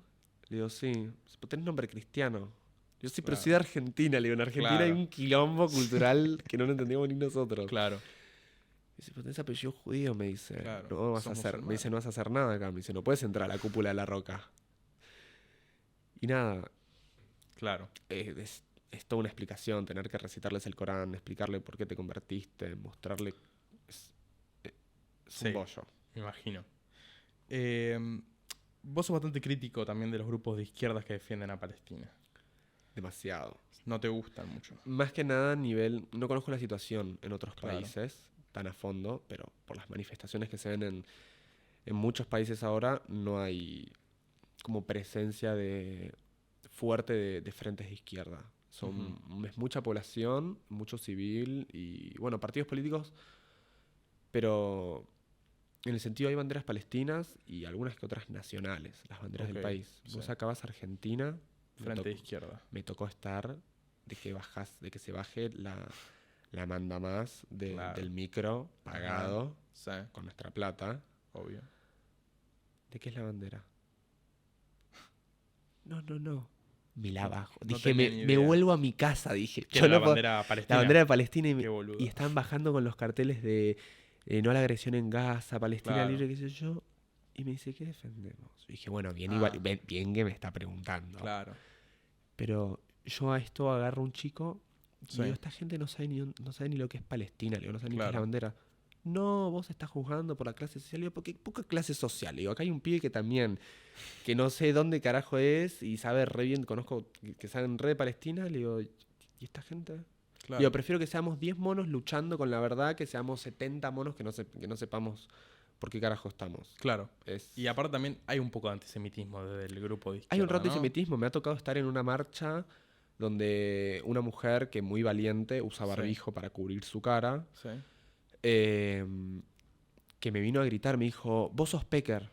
Le digo, sí. Pues tenés nombre cristiano. Yo sí, pero Claro. soy de Argentina. Le digo, en Argentina hay Claro. un quilombo cultural que no lo entendíamos ni nosotros. Claro. Me dice, pero tenés apellido judío, me dice. Claro, No vas a sos hacer. Me musulmán. dice, no vas a hacer nada acá. Me dice, no puedes entrar a la cúpula de la roca. Y nada, Claro. es toda una explicación, tener que recitarles el Corán, explicarle por qué te convertiste, mostrarle... Es Sí. un bollo. Me imagino. Vos sos bastante crítico también de los grupos de izquierdas que defienden a Palestina. Demasiado. No te gustan mucho. Más que nada a nivel... No conozco la situación en otros Claro. países tan a fondo, pero por las manifestaciones que se ven en muchos países ahora, no hay como presencia fuerte de frentes de izquierda. Es mucha población, mucho civil y, bueno, partidos políticos, pero en el sentido hay banderas palestinas y algunas que otras nacionales, las banderas del Ok, país. sí. Vos acabas Argentina, Frente de izquierda. me tocó estar de que se baje la manda más Claro. del micro pagado Sí, con nuestra plata. obvio. ¿De qué es la bandera? No. Me la bajo. No Dije, tenía ni me idea. vuelvo a mi casa, dije. ¿Qué Yo era no la puedo- bandera palestina? La bandera de Palestina Qué boludo. y estaban bajando con los carteles de no a la agresión en Gaza, Palestina Claro. libre, qué sé yo. Y me dice, ¿qué defendemos? Y dije, bueno, bien, Ah. igual, bien que me está preguntando. Claro. Pero yo a esto agarro un chico y Sí. digo, esta gente no sabe ni lo que es Palestina, le digo, no sabe ni qué es la Claro. bandera. No, vos estás juzgando por la clase social. Le digo, ¿por qué poca clase social? Le digo, acá hay un pibe que también, que no sé dónde carajo es y sabe re bien, conozco que saben re de Palestina. Le digo, ¿y esta gente? Claro. Digo, prefiero que seamos 10 monos luchando con la verdad que seamos 70 monos que no sepamos por qué carajo estamos. Claro. Es... Y aparte también hay un poco de antisemitismo desde el grupo de izquierda, Hay un rato de ¿no? antisemitismo. Me ha tocado estar en una marcha donde una mujer que muy valiente usa Sí. barbijo para cubrir su cara, Sí. que me vino a gritar, me dijo, vos sos Pecker.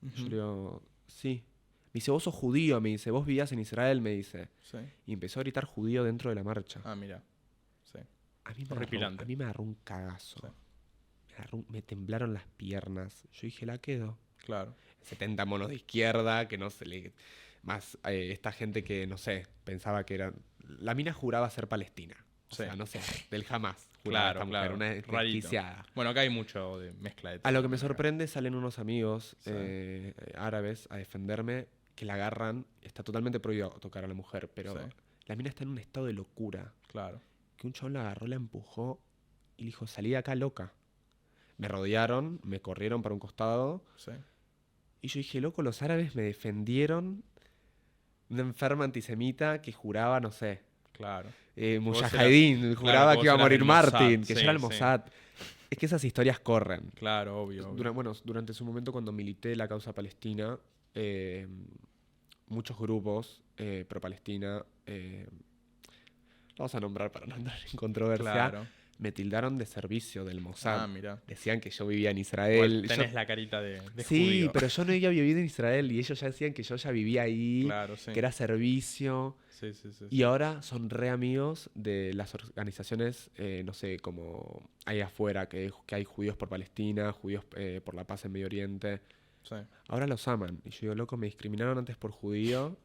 Ujú. Yo le digo, sí. Me dice, vos sos judío, me dice, vos vivías en Israel, me dice. Sí. Y empezó a gritar judío dentro de la marcha. Ah, mira. Sí. A mí horripilante. a mí me agarró un cagazo. Sí. Me temblaron las piernas. Yo dije, la quedo. Claro. 70 monos de izquierda, que no se le... Más esta gente que, no sé, pensaba que era... La mina juraba ser palestina. O Sí. sea, no sé, del jamás. Juraba Claro, esta mujer, claro. una Rarito. desquiciada. Bueno, acá hay mucho de mezcla de A lo todo, que me acá. sorprende, salen unos amigos Sí. árabes a defenderme, que la agarran. Está totalmente prohibido tocar a la mujer, pero Sí. la mina está en un estado de locura. Claro. Que un chabón la agarró, la empujó Y le dijo, salí de acá loca. Me rodearon, me corrieron para un costado. Sí. Y yo dije, loco, los árabes me defendieron de una enferma antisemita que juraba, no sé, Claro. Mujahedin, Claro, juraba que que vos iba a eras morir del Mossad, Martin, que sí, yo era el sí. Mossad. Es que esas historias corren. Claro, obvio. Durante su momento cuando milité la causa palestina, eh, muchos grupos pro-Palestina, vamos a nombrar para no entrar en controversia, Claro. me tildaron de servicio del Mossad. Ah, mira. Decían que yo vivía en Igual Israel. tenés la carita de Sí, judío. pero yo no había vivido en Israel y ellos ya decían que yo ya vivía ahí, Claro, sí. que era servicio. Sí, sí, sí. Y sí. ahora son re amigos de las organizaciones, no sé, como hay afuera, que hay judíos por Palestina, judíos por la paz en Medio Oriente. Sí. Ahora los aman. Y yo digo, loco, me discriminaron antes por judío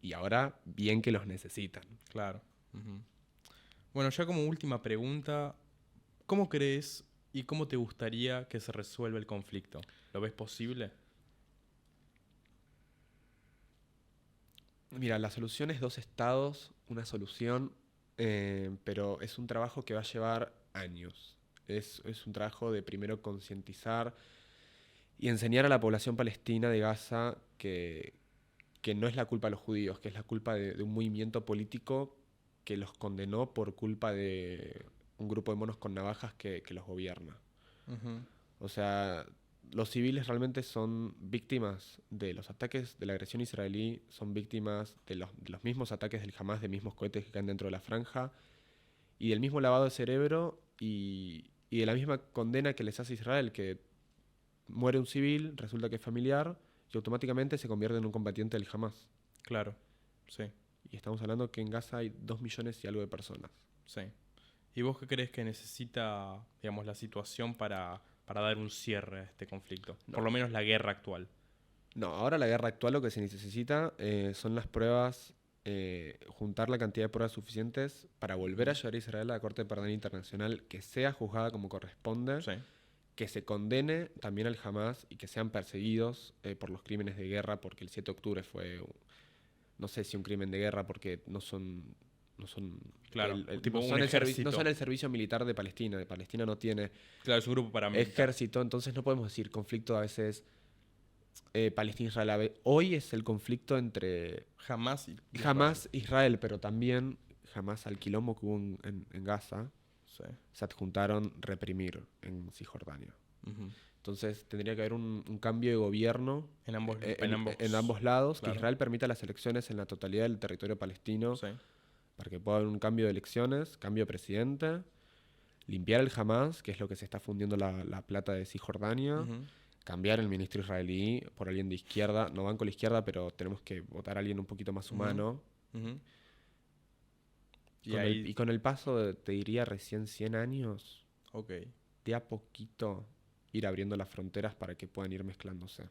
y ahora bien que los necesitan. Claro. Ujú. Bueno, ya como última pregunta, ¿cómo crees y cómo te gustaría que se resuelva el conflicto? ¿Lo ves posible? Mira, la solución es 2 estados, una solución, pero es un trabajo que va a llevar años. Es un trabajo de primero concientizar y enseñar a la población palestina de Gaza que no es la culpa de los judíos, que es la culpa de un movimiento político que los condenó por culpa de un grupo de monos con navajas que los gobierna. Ujú. O sea, los civiles realmente son víctimas de los ataques de la agresión israelí, son víctimas de los mismos ataques del Hamas, de mismos cohetes que caen dentro de la franja, y del mismo lavado de cerebro y de la misma condena que les hace Israel, que muere un civil, resulta que es familiar, y automáticamente se convierte en un combatiente del Hamas. Claro. Sí, Y estamos hablando que en Gaza hay 2 millones y algo de personas. sí. ¿Y vos qué crees que necesita, digamos, la situación para dar un cierre a este conflicto? No. Por lo menos la guerra actual. No, ahora la guerra actual lo que se necesita son las pruebas, juntar la cantidad de pruebas suficientes para volver a llevar a Israel a la Corte Penal Internacional, que sea juzgada como corresponde, Sí. que se condene también al Hamas y que sean perseguidos por los crímenes de guerra, porque el 7 de octubre fue, no sé si un crimen de guerra, porque no son Claro, tipo no un son ejército. no son el servicio militar de Palestina. De Palestina no tiene Claro, es un grupo paramilitar. ejército, entonces no podemos decir conflicto a veces Palestina-Israel. Hoy es el conflicto entre Jamás. Hamas e Israel, pero también Hamas al quilombo que hubo en Gaza, Sí. se adjuntaron reprimir en Cisjordania. Ujú. Entonces tendría que haber un cambio de gobierno En ambos, en ambos lados, claro. que Israel permita las elecciones en la totalidad del territorio palestino, Sí. para que pueda haber un cambio de elecciones, cambio de presidente, limpiar el Hamas, que es lo que se está fundiendo la plata de Cisjordania, Ujú. cambiar el ministro israelí por alguien de izquierda, no banco la izquierda, pero tenemos que votar a alguien un poquito más humano. Ujú. Y Con ahí. y con el paso de, te diría, recién 100 años, Ok, de a poquito ir abriendo las fronteras para que puedan ir mezclándose.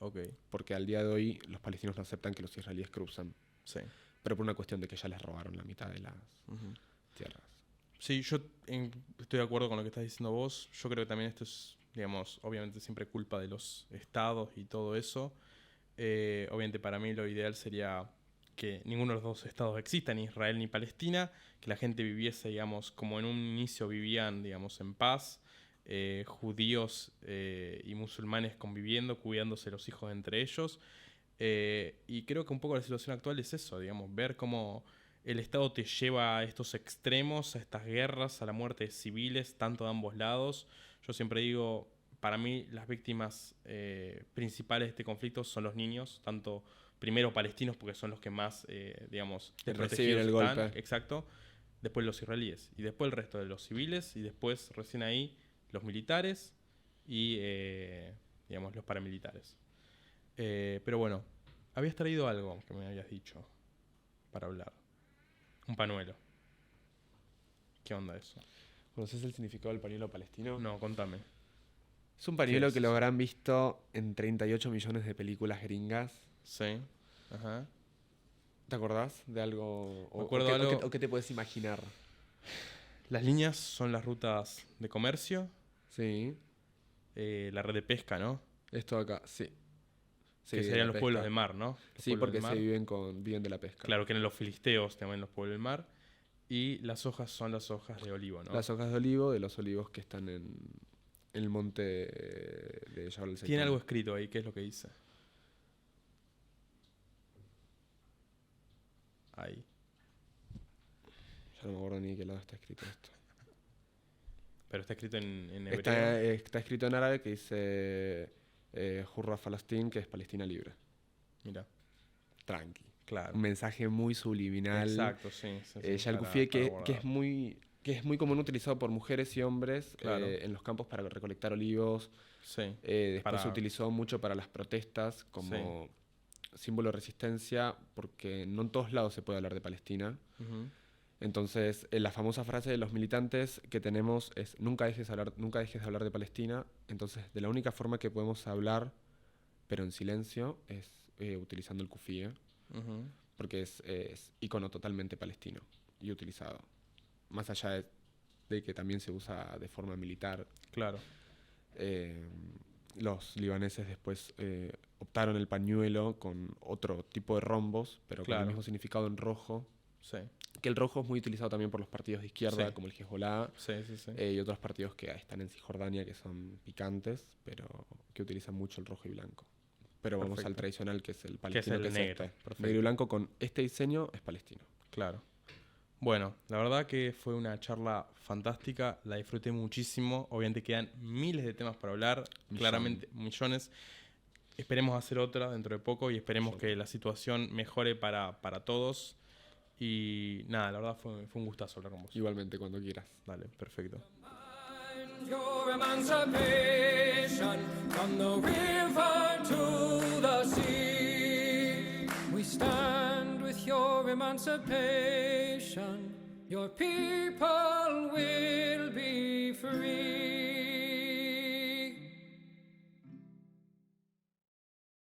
ok. Porque al día de hoy los palestinos no aceptan que los israelíes cruzan, Sí. pero por una cuestión de que ya les robaron la mitad de las Ujú. tierras. Sí, yo estoy de acuerdo con lo que estás diciendo vos. Yo creo que también esto es, digamos, obviamente siempre culpa de los estados y todo eso. Obviamente para mí lo ideal sería que ninguno de los dos estados exista, ni Israel ni Palestina, que la gente viviese, digamos, como en un inicio vivían, digamos, en paz, judíos y musulmanes conviviendo, cuidándose los hijos entre ellos. Y creo que un poco la situación actual es eso, digamos, ver cómo el Estado te lleva a estos extremos, a estas guerras, a la muerte de civiles, tanto de ambos lados. Yo siempre digo, para mí las víctimas principales de este conflicto son los niños, tanto primero palestinos, porque son los que más, digamos, Reciben desprotegidos el están, golpe. exacto, después los israelíes, y después el resto de los civiles, y después recién ahí los militares y, digamos, los paramilitares. Pero bueno, habías traído algo que me habías dicho para hablar. Un panuelo. ¿Qué onda eso? ¿Conoces el significado del pañuelo palestino? No, contame. Es un pañuelo es que lo eso? habrán visto en 38 millones de películas gringas. Sí. Ajá. ¿Te acordás de algo? Me acuerdo qué, algo- o qué te puedes imaginar? Las líneas son las rutas de comercio, Sí, la red de pesca, ¿no? esto acá, sí. Sí, Que de serían la los pueblos pesca. de mar, ¿no? Los Sí, pueblos porque del mar. viven de la pesca. Claro, que eran los filisteos también los pueblos del mar. Y las hojas son las hojas de olivo, ¿no? Las hojas de olivo, de los olivos que están en el monte de Jabal el Tiene algo escrito ahí, ¿qué es lo que dice? Ahí. Ya no me acuerdo ni de qué lado está escrito esto. Pero está escrito en hebreo. Está escrito en árabe que dice Hurra Falastín, que es Palestina libre. Mira, Tranqui. claro. Un mensaje muy subliminal. Exacto, sí. Ya el kufiyé que es muy común utilizado por mujeres y hombres Claro. en los campos para recolectar olivos. Sí. Después se utilizó mucho para las protestas como símbolo de resistencia, porque no en todos lados se puede hablar de Palestina. Ujú. Entonces, la famosa frase de los militantes que tenemos es nunca dejes de hablar de Palestina. Entonces, de la única forma que podemos hablar, pero en silencio, es utilizando el kufiyé, Ujú. porque es icono totalmente palestino y utilizado. Más allá de que también se usa de forma militar. Claro. Los libaneses después optaron el pañuelo con otro tipo de rombos, pero con Claro. el mismo significado en rojo. Sí. Que el rojo es muy utilizado también por los partidos de izquierda, Sí. como el Hezbollah, Sí. y otros partidos que están en Cisjordania que son picantes, pero que utilizan mucho el rojo y blanco. Pero vamos Perfecto. al tradicional, que es el palestino, el que es negro. este. Perfecto. Negro y blanco con este diseño es palestino. Claro. Bueno, la verdad que fue una charla fantástica, la disfruté muchísimo. Obviamente quedan miles de temas para hablar, claramente millones. Esperemos hacer otra dentro de poco y esperemos que la situación mejore para todos. Y nada, la verdad fue un gustazo hablar con vos. Igualmente, cuando quieras. Dale, perfecto. Your emancipation from the river to the sea. We stand with your emancipation. Your people will be free.